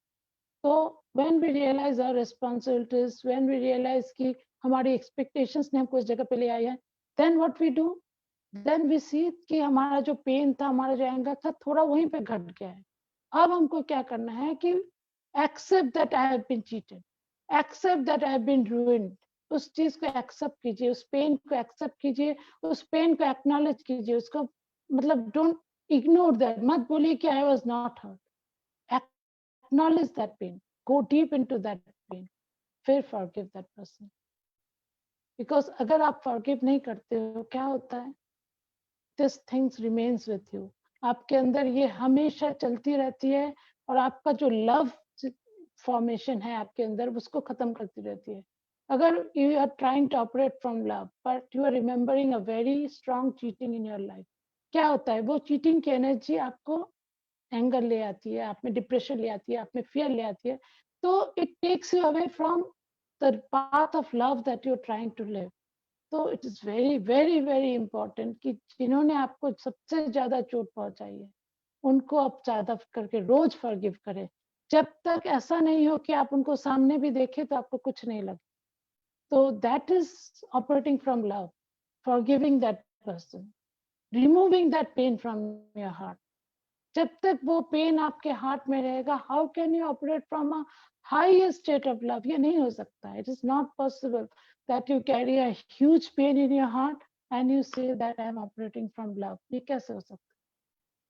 तो when we realise our responsibilities, when we realise कि हमारी एक्सपेक्टेशंस ने हमको इस जगह पे ले आई है, then what we do, then we see कि हमारा जो पेन था, हमारा जो एंगर था, थोड़ा वहीं पे घट गया है. अब हमको क्या करना है कि accept that I have been cheated, accept that I have been ruined. उस चीज को एक्सेप्ट कीजिए, उस पेन को एक्सेप्ट कीजिए, उस पेन को एक्नॉलेज कीजिए. उसको मतलब डोंट इग्नोर दैट. मत बोलिए कि I was not hurt. Acknowledge that pain. Go deep into that pain. फिर forgive that person. Because अगर आप forgive नहीं करते हो, क्या होता है? This things remains with you. आपके अंदर ये हमेशा चलती रहती है और आपका जो love formation है आपके अंदर, उसको खत्म करती रहती है. अगर you are trying to operate from love, but you are remembering a very strong cheating in your life, क्या होता है? वो cheating की energy आपको एंगर ले आती है, आप में डिप्रेशन ले आती है, आप में फियर ले आती है. तो it takes you away from the path of love that you are trying to live. तो it is very very very important कि जिन्होंने आपको सबसे ज्यादा चोट पहुंचाई है, उनको आप ज्यादा करके रोज फॉरगिव करें. जब तक ऐसा नहीं हो कि आप उनको सामने भी देखें तो आपको कुछ नहीं लगे. तो that is operating from love, forgiving that person, removing that pain from your heart. जब तक वो पेन आपके हार्ट में रहेगा, how can you operate from a highest state of love? ये नहीं हो सकता. It is not possible that you carry a huge pain in your heart and you say that I am operating from love. ये कैसे हो सकता है?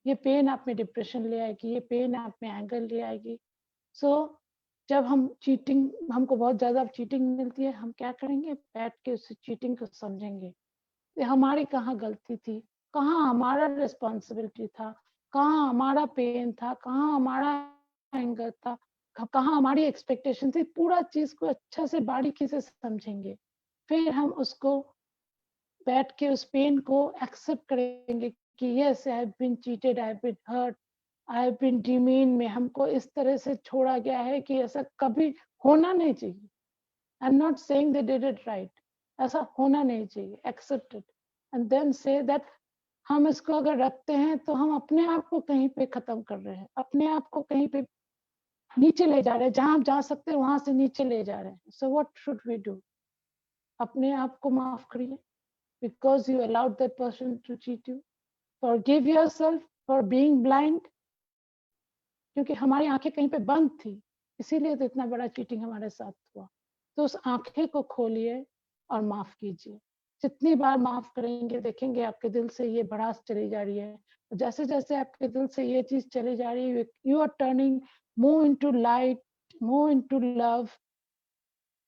ये पेन आप में डिप्रेशन ले आएगी, ये पेन आप में एंगर ले आएगी. सो जब हम चीटिंग, हमको बहुत ज्यादा चीटिंग मिलती है, हम क्या करेंगे? बैठ के उस चीटिंग को समझेंगे, हमारी कहाँ गलती थी, कहाँ हमारा रिस्पॉन्सिबिलिटी था, कहाँ हमारा पेन था, कहाँ हमारा एंगर था, कहाँ हमारी एक्सपेक्टेशन थी. पूरा चीज को अच्छा से बारीकी से समझेंगे. फिर हम उसको बैठ के उस पेन को एक्सेप्ट करेंगे कि yes, I have been cheated, I have been hurt, I have been demean. में हमको इस तरह से छोड़ा गया है कि ऐसा कभी होना नहीं चाहिए. I am not saying they did it right. ऐसा होना नहीं चाहिए. Accept it and then say that हम इसको अगर रखते हैं तो हम अपने आप को कहीं पे खत्म कर रहे हैं, अपने आप को कहीं पे नीचे ले जा रहे हैं. जहां आप जा सकते हैं वहां से नीचे ले जा रहे हैं. So what should we do? अपने आप को माफ करिए because you allowed that person to cheat you. Forgive yourself for being blind क्योंकि हमारी आंखें कहीं पे बंद थी, इसीलिए तो इतना बड़ा चीटिंग हमारे साथ हुआ। तो उस आंखें को खोलिए और माफ कीजिए। जितनी बार माफ करेंगे देखेंगे आपके दिल से ये भड़ास चली जा रही है। जैसे जैसे आपके दिल से ये चीज चली जा रही है, you are turning more into light, more into love,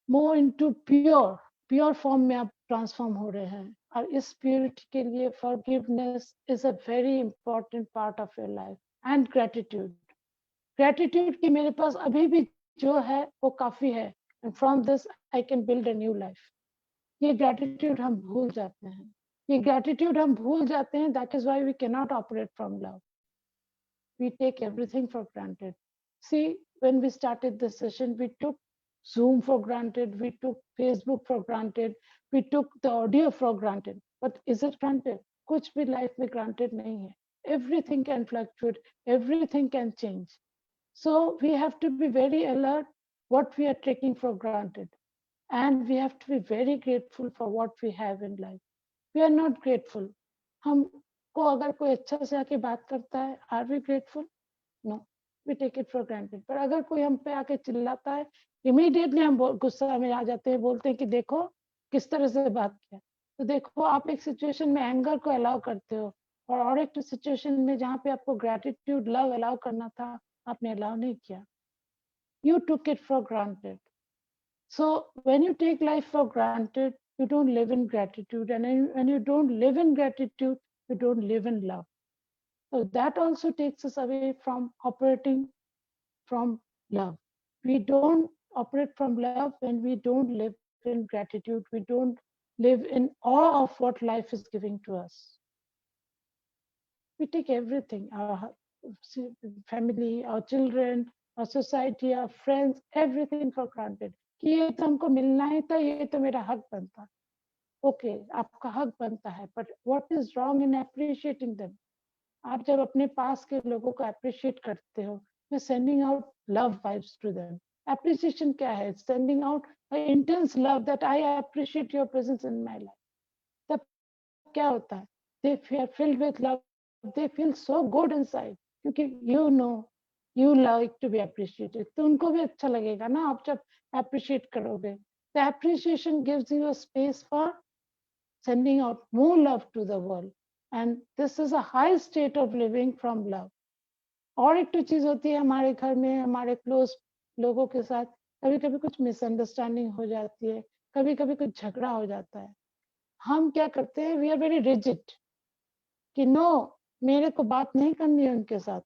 more into pure form में आप ट्रांसफॉर्म हो रहे हैं। और इस प्योरिटी के लिए forgiveness is a very important part of your life and gratitude कि मेरे पास अभी भी जो है वो काफी है, and from this I can build a new life. ये ग्रेटिट्यूड हम भूल जाते हैं, that is why we can not operate from love. We take everything for granted. See, when we started this session, we took Zoom for granted, we took Facebook for granted, we took the audio for granted. But is it granted? कुछ भी life में granted नहीं है. Everything can fluctuate, everything can change. So we have to be very alert what we are taking for granted. And we have to be very grateful for what we have in life. We are not grateful. हमको अगर कोई अच्छा से आके बात करता है, are we grateful? No, we take it for granted. पर अगर कोई हम पे आके चिल्लाता है, इमीडिएटली हम गुस्सा में आ जाते हैं, बोलते हैं कि देखो किस तरह से बात किया। तो देखो, आप एक सिचुएशन में एंगर को अलाउ करते हो, और एक सिचुएशन में जहाँ पे आपको ग्रेटिट्यूड, लव अलाउ करना था, आपने अलाउ नहीं किया। You took it for granted. So when you take life for granted, you don't live in gratitude. And when you don't live in gratitude, you don't live in love. So that also takes us away from operating from love. We don't operate from love when we don't live in gratitude. We don't live in awe of what life is giving to us. We take everything, our family, our children, our society, our friends, everything for granted. कि ये तो हमको मिलना ही था, ये तो मेरा हक बनता। ओके, आपका हक बनता है, but what is wrong in appreciating them? आप जब अपने पास के लोगों को अप्रिशिएट करते हो, you sending out love vibes to them. Appreciation क्या है? Sending out intense love that I appreciate your presence in my life. तब क्या होता है? They feel filled with love, they feel so good inside, क्योंकि you know you like to be appreciated. तो उनको भी अच्छा लगेगा ना आप जब appreciate करोगे। The appreciation gives you a space for sending out more love to the world, and this is a high state of living from love. और एक तो चीज होती है हमारे घर में, हमारे क्लोज लोगों के साथ कभी कभी कुछ मिसअंडरस्टैंडिंग हो जाती है, कभी कभी कुछ झगड़ा हो जाता है। हम क्या करते हैं? वी आर वेरी रिजिड कि नो, मेरे को बात नहीं करनी है उनके साथ,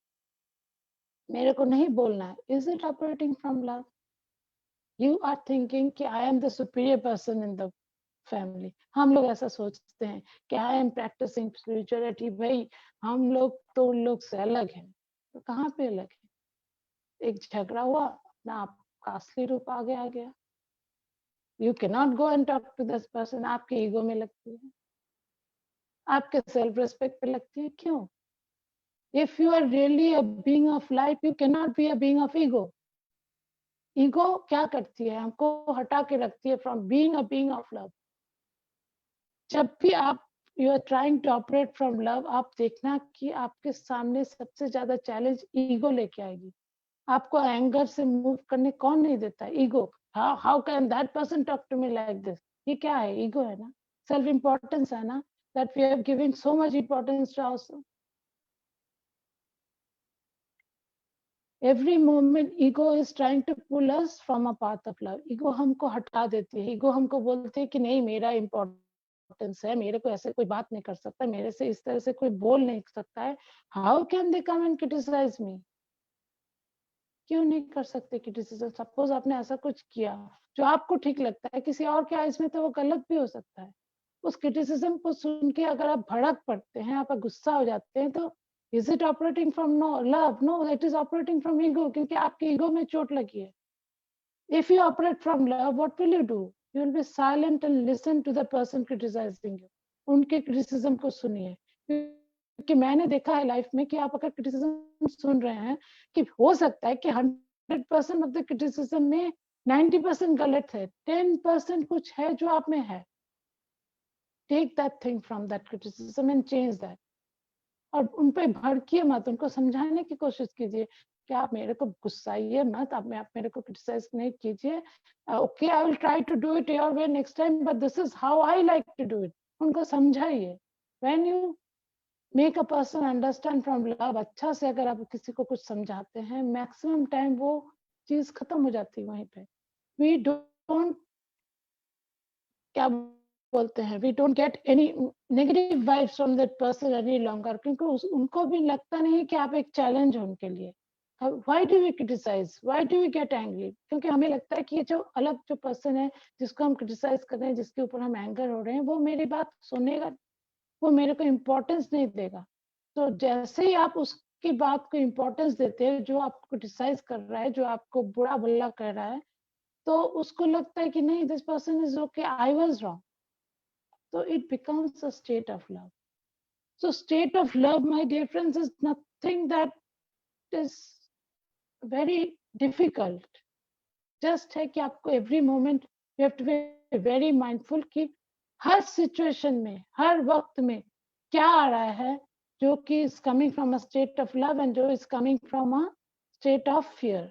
मेरे को नहीं बोलना है। Is it operating from love? You are thinking कि I am the superior person in the family. हम लोग ऐसा सोचते हैं कि आई एम प्रैक्टिसिंग स्पिरिचुअलिटी। भाई हम लोग तो उन लोग से अलग हैं। तो कहाँ पे अलग है? एक झगड़ा हुआ ना, आपका असली रूप आगे आ गया। You can not go and talk to this person. आपके ईगो में लगती है, आपके सेल्फ रिस्पेक्ट पे लगती है। क्यों? If you are really a being of light, you cannot be a being of ego. Ego क्या करती है? हमको हटा के रखती है from being a being of love. जब भी आप you are trying to operate from love, आप देखना कि आपके सामने सबसे ज्यादा चैलेंज ईगो लेके आएगी। आपको एंगर से मूव करने कौन नहीं देता है? Ego. How can that person talk to me like this? ये क्या है? ईगो है ना, सेल्फ इम्पोर्टेंस है ना, that we have given so much importance to ourselves. Every moment ego is trying to pull us from a path of love. Ego हमको हटा देती है। ego हमको बोलते है कि नहीं, मेरा इम्पोर्टेंस है, मेरे को ऐसे कोई बात नहीं कर सकता, मेरे से इस तरह से कोई बोल नहीं सकता है। How can they come and criticize me? क्यों नहीं कर सकते क्रिटिसिज्म? सपोज आपने ऐसा कुछ किया जो आपको ठीक लगता है, किसी और के आइज में तो वो गलत भी हो सकता है। उस क्रिटिसिज्म को सुन के अगर आप भड़क पड़ते हैं, आप गुस्सा हो जाते हैं, तो is it operating from love? No, it is operating from ego, क्योंकि आपके ईगो में चोट लगी है। If you operate from love, what will you do? You will be silent and listen to the person criticizing you. उनके criticism को सुनिए, क्योंकि मैंने देखा है लाइफ में कि आप अगर क्रिटिसिज्म सुन रहे हैं, कि हो सकता है कि 100% ऑफ द क्रिटिसिज्म में 90% गलत है, 10% कुछ है जो आप में है। Take that thing from that criticism and change that. और उन पे भड़किए मत, उनको समझाने की कोशिश कीजिए कि आप मेरे को गुस्साइए मत, आप मेरे को क्रिटिसाइज नहीं कीजिए, okay I will try to do it your way next time, but this is how I like to do it. उनको समझाइए। When you make a person understand from love, अच्छा से अगर आप किसी को कुछ समझाते हैं, मैक्सिमम टाइम वो चीज खत्म हो जाती है वहीं पे। वी डोंट, क्या बोलते हैं, we don't get any negative vibes from that person any longer, क्योंकि उनको भी लगता नहीं कि आप एक चैलेंज हो उनके लिए। Why do we criticise, why do we get angry? क्योंकि हमें लगता है कि ये जो अलग जो पर्सन है जिसको हम क्रिटिसाइज कर रहे हैं, जिसके ऊपर हम एंगर हो रहे हैं, वो मेरी बात सुनेगा, वो मेरे को इम्पोर्टेंस नहीं देगा। तो जैसे ही आप उसकी बात को इम्पोर्टेंस देते हैं, जो आपको क्रिटिसाइज कर रहा है, जो आपको बुरा भला कर रहा है, तो उसको लगता है कि नहीं, this person is okay, I was wrong. So it becomes a state of love. So state of love, my dear friends, is nothing that is very difficult. Just है कि आपको every moment you have to be very mindful कि हर situation में, हर वक्त में क्या आ रहा है जो कि is coming from a state of love and जो is coming from a state of fear.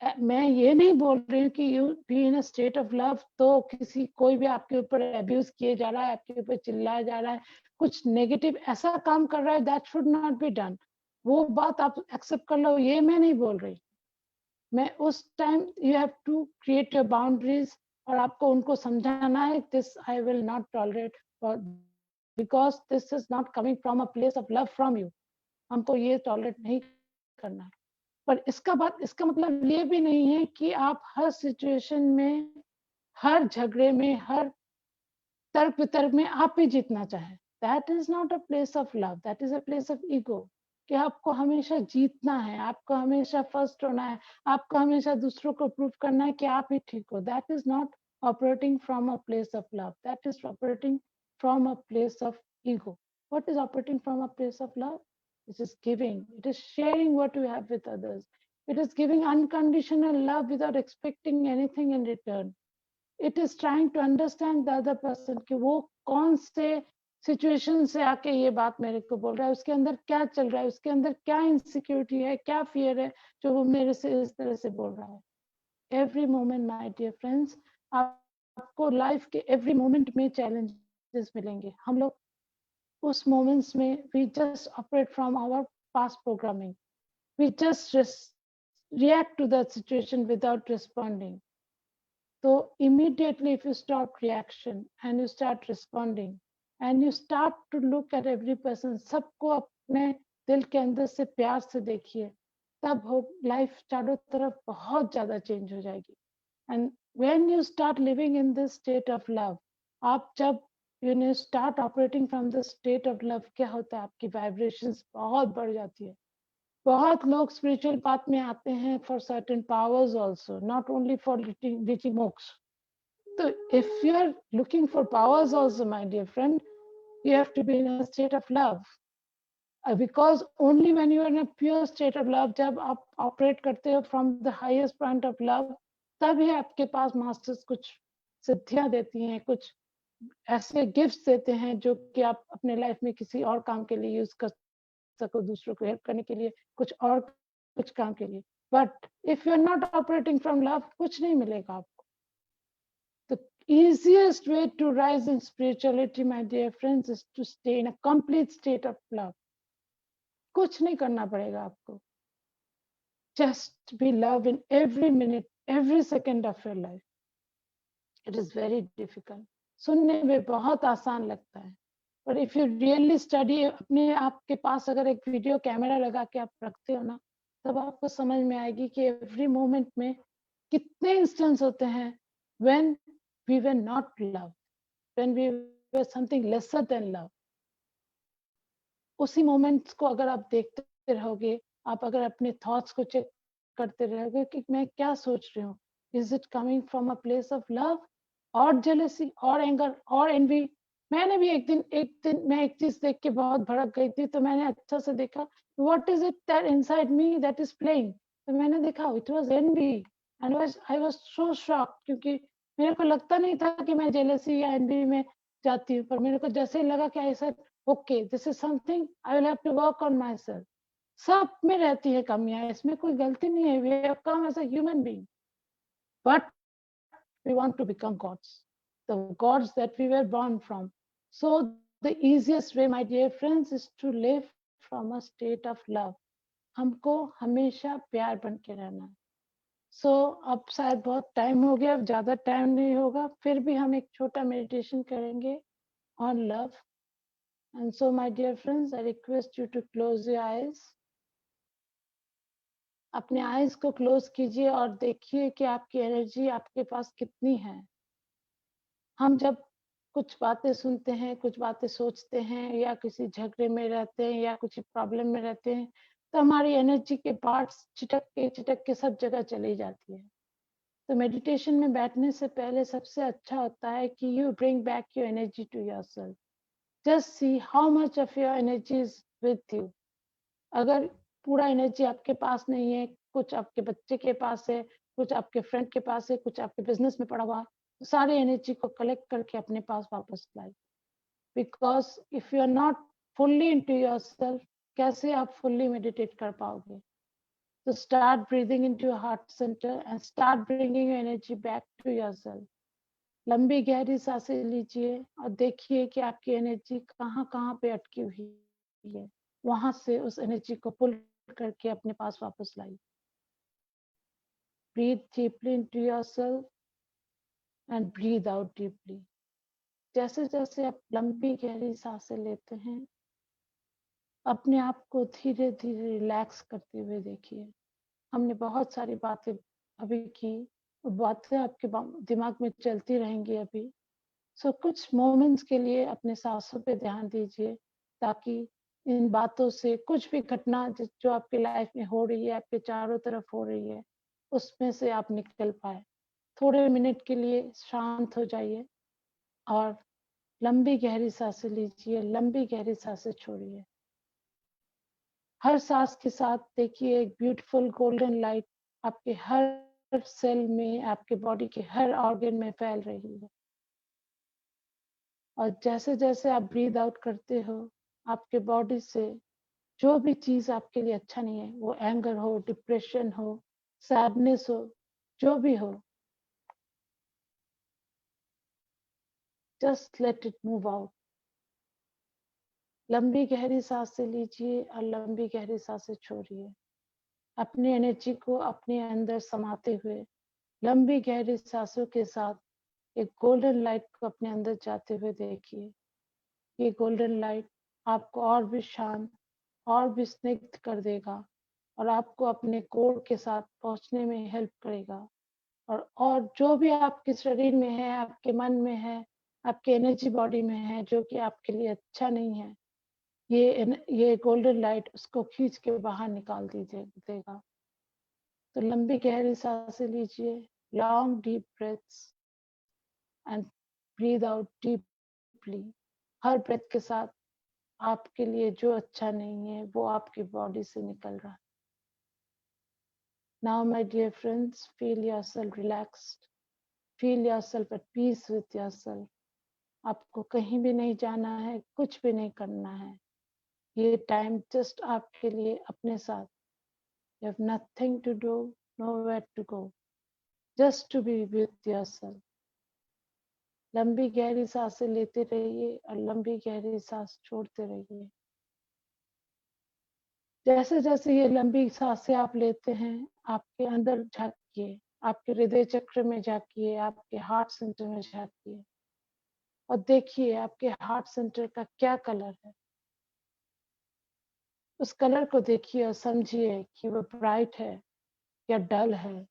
मैं ये नहीं बोल रही हूँ कि you B in a state of love तो किसी कोई भी आपके ऊपर अब्यूज किए जा रहा है, आपके ऊपर चिल्लाया जा रहा है, कुछ नेगेटिव ऐसा काम कर रहा है, that should not be done. वो बात आप एक्सेप्ट कर लो, ये मैं नहीं बोल रही। मैं उस time you have to create your boundaries, और आपको उनको समझाना है, this I will not tolerate because this is not coming from a place of love from you. हमको ये टॉलरेट नहीं करना है। पर इसका मतलब ये भी नहीं है कि आप हर सिचुएशन में, हर झगड़े में, हर तर्क वितर्क में आप ही जीतना चाहें। That is not a place of love, that is a place of ego. कि आपको हमेशा जीतना है, आपको हमेशा फर्स्ट होना है, आपको हमेशा दूसरों को प्रूव करना है कि आप ही ठीक हो। That is not operating from a place of love, that is operating from a place of ego. What is operating from a place of love? It is giving, it is sharing what you have with others. It is giving unconditional love without expecting anything in return. It is trying to understand the other person कि वो कौन से situation से आके ये बात मेरे को बोल रहा है, उसके अंदर क्या चल रहा है, उसके अंदर क्या इनसिक्योरिटी है, क्या फियर है जो वो मेरे से इस तरह से बोल रहा है। Every moment my dear friends, आपको लाइफ के एवरी मोमेंट में चैलेंजेस मिलेंगे। हम लोग उस मोमेंट्स में we just operate from our past programming, we just react to that situation without responding. So immediately if you stop reaction and you start responding and you start to look at every person, सबको अपने दिल के अंदर से प्यार से देखिए, तब हो लाइफ चारों तरफ बहुत ज्यादा चेंज हो जाएगी। And when you start living in this state of love, आप जब you start operating from the state of love, क्या होता है, आपकी vibrations बहुत बढ़ जाती है। बहुत लोग स्पिरिचुअल पाथ में आते हैं for certain powers also, not only for reaching moksha. तो if you are looking for powers also my dear friend, you have to be in a state of love, because only when you are in a pure state of love, जब आप operate करते हो from the highest point of love, तभी आपके पास masters कुछ सिद्धियां देती हैं, कुछ ऐसे गिफ्ट्स देते हैं जो कि आप अपने लाइफ में किसी और काम के लिए यूज कर सको, दूसरों को हेल्प करने के लिए, कुछ काम के लिए। But if you are not operating from love, कुछ नहीं मिलेगा आपको। The easiest way to rise in spirituality, my dear friends, is to stay in a complete state of love. कुछ नहीं करना पड़ेगा आपको, just be love in every minute, every second of your life. It is very difficult. सुनने में बहुत आसान लगता है, पर इफ यू रियली स्टडी, अपने आपके पास अगर एक वीडियो कैमरा लगा के आप रखते हो ना, तब आपको समझ में आएगी कि एवरी मोमेंट में कितने इंस्टेंस होते हैं when we were not love, when we were something lesser than love. उसी मोमेंट्स को अगर आप देखते रहोगे, आप अगर अपने थॉट्स को चेक करते रहोगे कि मैं क्या सोच रही हूँ, is it coming from a place of love और जेलसी और एंगर और एनवी। मैंने भी एक दिन मैं एक चीज देख के बहुत भड़क गई थी, तो मैंने अच्छा से देखा what is it that inside me that is playing. तो मैंने देखा it was envy and I was so shocked, क्योंकि मेरे को लगता नहीं था कि मैं जेलसी या एनवी में जाती हूँ, पर मेरे को जैसे ही लगा कि I said okay, this is something I will have to work on myself. सब में रहती है कमियां, इसमें कोई गलती नहीं है. We have come as a human being, but we want to become gods, the gods that we were born from. So the easiest way, my dear friends, is to live from a state of love. हमको हमेशा प्यार बन के रहना है. सो अब शायद बहुत टाइम हो गया, अब ज्यादा टाइम नहीं होगा, फिर भी हम एक छोटा मेडिटेशन करेंगे on love. And so my dear friends, I request you to close your eyes. अपने आईज को क्लोज कीजिए और देखिए कि आपकी एनर्जी आपके पास कितनी है. हम जब कुछ बातें सुनते हैं, कुछ बातें सोचते हैं, या किसी झगड़े में रहते हैं, या कुछ प्रॉब्लम में रहते हैं, तो हमारी एनर्जी के पार्ट्स चिटक के सब जगह चली जाती है. तो मेडिटेशन में बैठने से पहले सबसे अच्छा होता है कि you bring back your energy to yourself. Just see how much of your energy is with you. अगर पूरा एनर्जी आपके पास नहीं है, कुछ आपके बच्चे के पास है, कुछ आपके फ्रेंड के पास है, कुछ आपके बिजनेस में पड़ा हुआ है, तो सारी एनर्जी को कलेक्ट करके अपने पास वापस लाइए. Because if you are not fully into yourself, कैसे आप फुल्ली मेडिटेट कर पाओगे? तो start breathing into your heart centre and start bringing your energy back to yourself. लंबी गहरी सांसें लीजिए और देखिए कि आपकी एनर्जी कहाँ कहाँ पे अटकी हुई है. वहां से उस एनर्जी को पुल करके अपने पास वापस लाइए. Breathe deeply into yourself and breathe out deeply. जैसे जैसे आप लंबी गहरी सांसें लेते हैं, अपने आप को धीरे धीरे रिलैक्स करते हुए देखिए. हमने बहुत सारी बातें अभी की, वो बातें आपके दिमाग में चलती रहेंगी अभी. सो कुछ मोमेंट्स के लिए अपने सांसों पे ध्यान दीजिए, ताकि इन बातों से कुछ भी घटना जो आपकी लाइफ में हो रही है, आपके चारों तरफ हो रही है, उसमें से आप निकल पाए. थोड़े मिनट के लिए शांत हो जाइए और लंबी गहरी सांसें लीजिए, लंबी गहरी सांसें छोड़िए. हर सांस के साथ देखिए एक ब्यूटीफुल गोल्डन लाइट आपके हर सेल में, आपके बॉडी के हर ऑर्गन में फैल रही है. और जैसे जैसे आप ब्रीद आउट करते हो, आपके बॉडी से जो भी चीज आपके लिए अच्छा नहीं है, वो एंगर हो, डिप्रेशन हो, सैडनेस हो, जो भी हो, just let it move out. लंबी गहरी सांसें लीजिए और लंबी गहरी सांसें छोड़िए. अपनी एनर्जी को अपने अंदर समाते हुए लंबी गहरी सांसों के साथ एक गोल्डन लाइट को अपने अंदर जाते हुए देखिए. ये गोल्डन लाइट आपको और भी शांत और भी स्निग्ध कर देगा और आपको अपने कोर के साथ पहुंचने में हेल्प करेगा. और जो भी आपके शरीर में है, आपके मन में है, आपके एनर्जी बॉडी में है, जो कि आपके लिए अच्छा नहीं है, ये गोल्डन लाइट उसको खींच के बाहर निकाल देगा. तो लंबी गहरी सांसें लीजिए, long deep breaths and breathe out deeply. हर ब्रेथ के साथ आपके लिए जो अच्छा नहीं है वो आपकी बॉडी से निकल रहा है. Now, my dear friends, feel yourself relaxed. Feel yourself at peace with yourself. आपको कहीं भी नहीं जाना है, कुछ भी नहीं करना है. ये टाइम जस्ट आपके लिए अपने साथ. You have nothing to do, nowhere to go. Just to be with yourself. लंबी गहरी सांसें लेते रहिए और लंबी गहरी सांस छोड़ते रहिए. जैसे जैसे ये लंबी सांसें आप लेते हैं, आपके अंदर झांकिए, आपके हृदय चक्र में झांकिए, आपके हार्ट सेंटर में झांकिए और देखिए आपके हार्ट सेंटर का क्या कलर है. उस कलर को देखिए और समझिए कि वो ब्राइट है या डल है.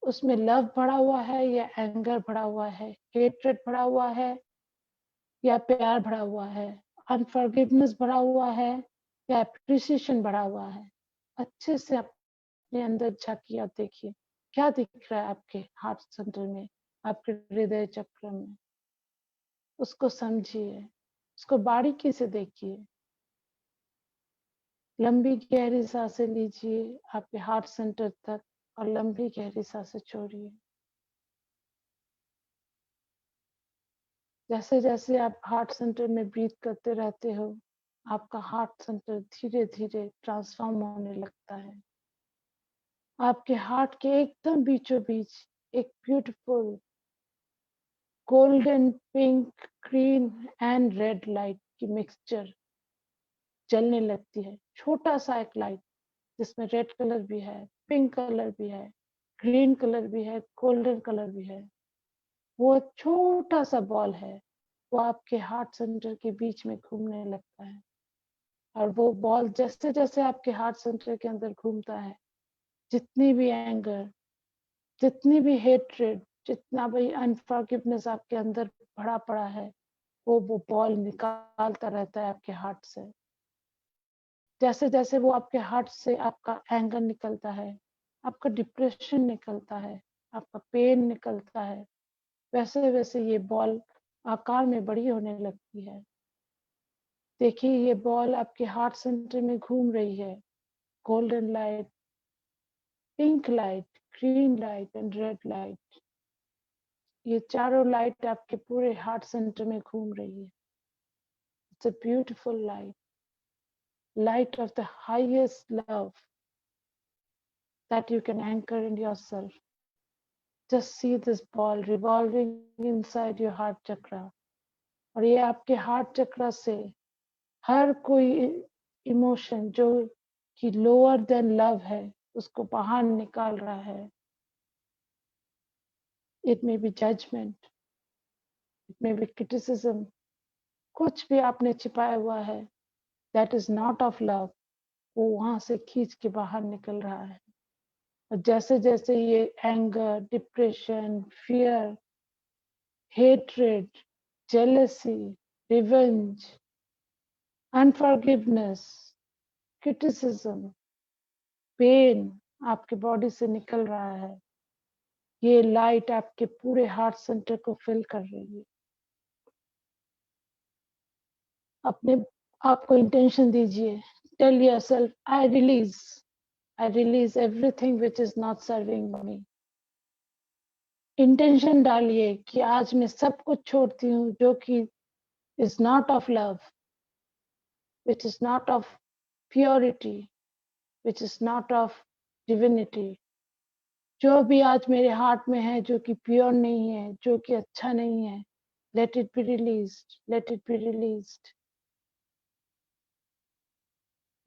उसमें लव भरा हुआ है या एंगर भरा हुआ है, हेट्रेड भरा हुआ है या प्यार भरा हुआ है, अनफॉरगिवनेस भरा हुआ है या एप्रिसिएशन भरा हुआ है. अच्छे से अपने अंदर झांकिए और देखिए क्या दिख रहा है आपके हार्ट सेंटर में, आपके हृदय चक्र में. उसको समझिए, उसको बारीकी से देखिए. लंबी गहरी सांसें लीजिए आपके हार्ट सेंटर तक और लंबी गहरी सांसें छोड़िए. जैसे जैसे आप हार्ट सेंटर में ब्रीथ करते रहते हो, आपका हार्ट सेंटर धीरे धीरे ट्रांसफॉर्म होने लगता है। आपके हार्ट के एकदम बीचों बीच एक beautiful golden, pink, green and red light की मिक्सचर जलने लगती है। छोटा सा एक लाइट जिसमें रेड कलर भी है, पिंक कलर भी है, ग्रीन कलर भी है, गोल्डन कलर भी है। वो छोटा सा बॉल है, वो आपके हार्ट सेंटर के बीच में घूमने लगता है। और वो बॉल जैसे जैसे आपके हार्ट सेंटर के अंदर घूमता है, जितनी भी एंगर, जितनी भी हेट्रेड, जितना भी अनफॉरगिवनेस आपके अंदर भरा पड़ा है, वो बॉल निकालता रहता है आपके हार्ट से। जैसे जैसे वो आपके हार्ट से आपका एंगर निकलता है, आपका डिप्रेशन निकलता है, आपका पेन निकलता है, वैसे वैसे ये बॉल आकार में बड़ी होने लगती है। देखिए ये बॉल आपके हार्ट सेंटर में घूम रही है। Golden light, pink light, green light and red light, ये चारों लाइट आपके पूरे हार्ट सेंटर में घूम रही है। It's a beautiful light, light of the highest love that you can anchor in yourself. Just see this ball revolving inside your heart chakra. और ये आपके हार्ट चक्र से हर कोई इमोशन जो कि लोअर देन लव है उसको बाहर निकाल रहा है। It may be judgement, it may be criticism, कुछ भी आपने छिपाया हुआ है that is not of love, वो वहां से खींच के बाहर निकल रहा है। और जैसे जैसे ये anger, depression, fear, hatred, jealousy, revenge, unforgiveness, criticism, pain आपके बॉडी से निकल रहा है, ये लाइट आपके पूरे हार्ट सेंटर को फिल कर रही है। अपने आपको इंटेंशन दीजिए, tell yourself I release everything which is not serving me. Intention डालिए कि आज मैं सब कुछ छोड़ती हूँ जो कि is not of love, which is not of purity, which is not of divinity. जो भी आज मेरे हार्ट में है जो कि प्योर नहीं है, जो कि अच्छा नहीं है, let it be released, let it be released.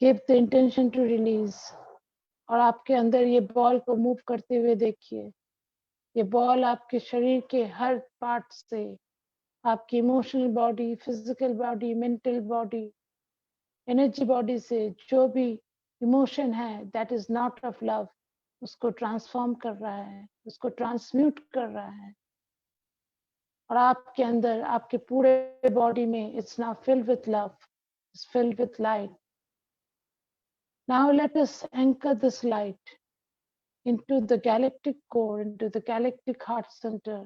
Give the intention to release. और आपके अंदर ये बॉल को मूव करते हुए देखिए। ये बॉल आपके शरीर के हर पार्ट से, आपकी emotional body, physical body, mental body, energy body से जो भी इमोशन है that is not of love, उसको ट्रांसफॉर्म कर रहा है, उसको ट्रांसम्यूट कर रहा है। और आपके अंदर, आपके पूरे बॉडी में it's now field with love, it's filled with light. Now let us anchor this light into the galactic core, into the galactic heart center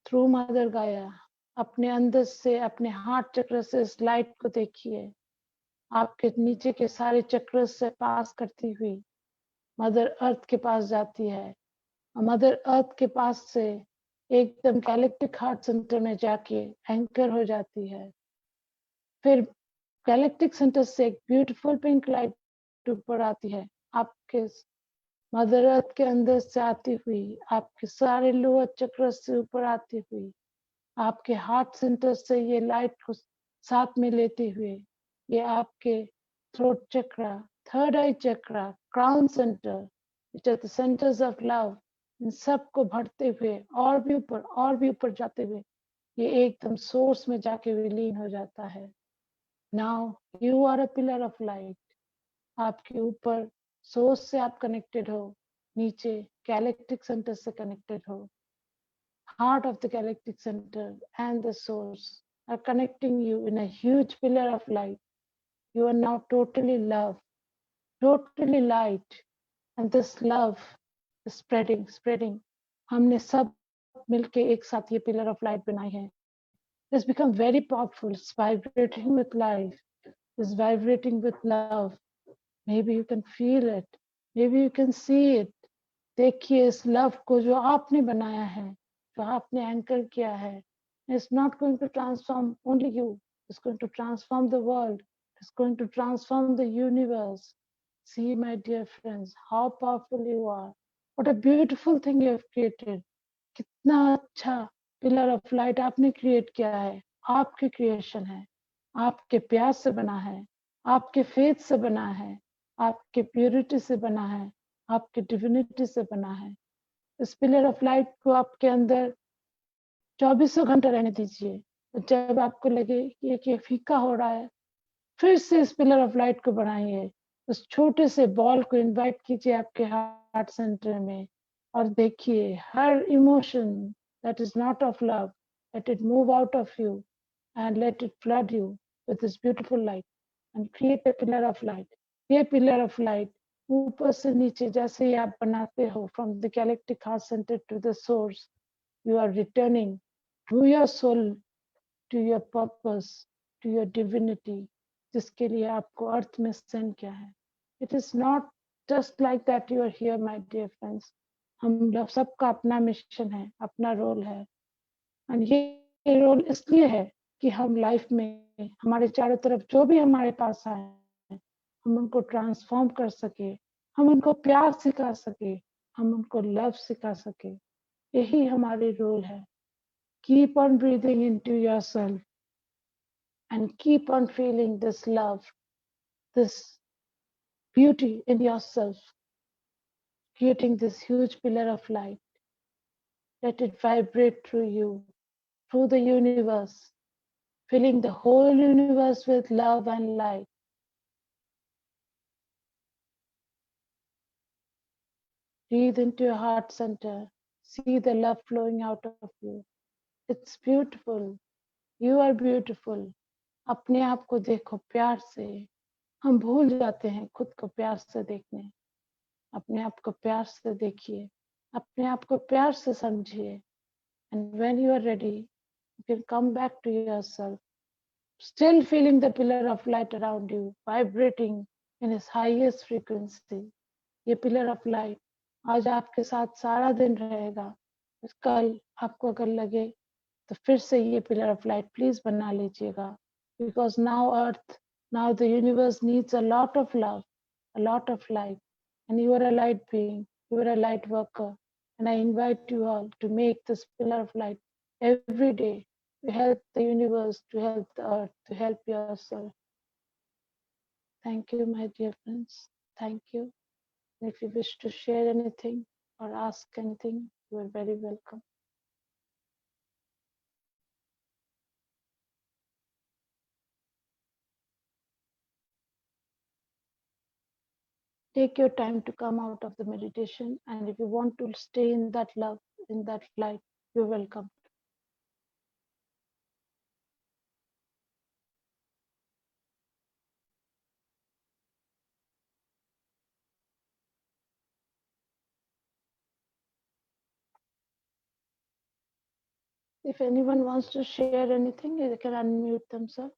through Mother Gaia. अपने अंदर से, अपने हार्ट चक्र से इस लाइट को देखिए, आपके नीचे के सारे चक्र से पास करती हुई मदर अर्थ के पास जाती है। और मदर अर्थ के पास से एकदम गैलेक्टिक हार्ट सेंटर में जाके एंकर हो जाती है। फिर गैलेक्टिक सेंटर से एक ब्यूटीफुल पिंक लाइट ऊपर आती है, आपके मदर अर्थ के अंदर से आती हुई, आपके सारे लोअर चक्र से ऊपर आती हुई, आपके हार्ट सेंटर से ये लाइट को साथ में लेते हुए ये आपके थ्रोट चक्र, third eye chakra, crown centre, which are the centres of love, इन सबको भरते हुए और भी ऊपर जाते हुए ये एकदम सोर्स में जाके विलीन हो जाता है। Now you are a pillar of light. आपके ऊपर सोर्स से आप कनेक्टेड हो, नीचे गैलेक्टिक सेंटर से कनेक्टेड हो। Heart of the galactic center and the source are connecting you in a huge pillar of light. You are now totally love, totally light, and this love is spreading. हमने सब मिलके एक साथ ये pillar of light बनाई है. It's become very powerful. It's vibrating with life. It's vibrating with love. Maybe you can feel it. Maybe you can see it. देखिए इस लव को जो आपने बनाया है, जो आपने एंकर किया है, it's not going to transform only you, It's going to transform the world. It's going to transform the universe. See, my dear friends, how powerful you are. What a beautiful thing you have created. कितना अच्छा pillar of light आपने create किया है. आपके creation है. आपके प्यार से बना है. आपके फेथ से बना है. आपके प्योरिटी से बना है. आपके डिविनिटी से बना है. इस पिलर ऑफ लाइट को आपके अंदर 24 घंटे रहने दीजिए. जब आपको लगे कि ये फीका हो रहा है, फिर से इस पिलर ऑफ लाइट को बढ़ाइए. उस छोटे से बॉल को इनवाइट कीजिए आपके हार्ट सेंटर में और देखिए हर emotion that is not of love, let it move out of you and let it flood you with this beautiful light and create a pillar of light. ये pillar of light ऊपर से नीचे जैसे ही आप बनाते हो from the galactic heart center to the source, you are returning to your soul, to your purpose, to your divinity, जिसके लिए आपको अर्थ में सेंड किया है. It is not just like that you are here, my dear friends. हम लोग सबका अपना मिशन है, अपना रोल है. और ये रोल इसलिए है कि हम लाइफ में हमारे चारों तरफ जो भी हमारे पास आए हम उनको ट्रांसफॉर्म कर सके, हम उनको प्यार सिखा सके, हम उनको लव सिखा सके. यही हमारी रोल है. Keep on breathing into yourself and keep on feeling this love, this beauty in yourself, creating this huge pillar of light. Let it vibrate through you, through the universe, filling the whole universe with love and light. Breathe into your heart center. See the love flowing out of you. It's beautiful. You are beautiful. अपने आप को देखो प्यार से. हम भूल जाते हैं खुद को प्यार से देखने. अपने आप को प्यार से देखिए. अपने आप को प्यार से समझिए. And when you are ready, you can come back to yourself, still feeling the pillar of light around you, vibrating in its highest frequency. ये pillar of light आज आपके साथ सारा दिन रहेगा. कल आपको अगर लगे तो फिर से ये pillar of light please बना लीजिएगा. Because now earth, now the universe needs a lot of love, a lot of light. And you are a light being, you are a light worker. And I invite you all to make this pillar of light every day to help the universe, to help the earth, to help yourself. Thank you, my dear friends. Thank you. If you wish to share anything or ask anything, you are very welcome. Take your time to come out of the meditation, and if you want to stay in that love, in that light, you're welcome. If anyone wants to share anything, they can unmute themselves.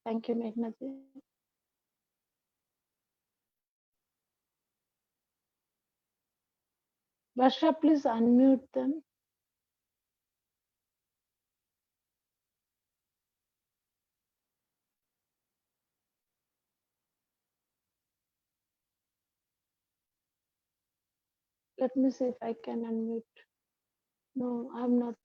Thank you, Meghnadi. Varsha, please unmute them. Let me see if I can unmute. No, I'm not.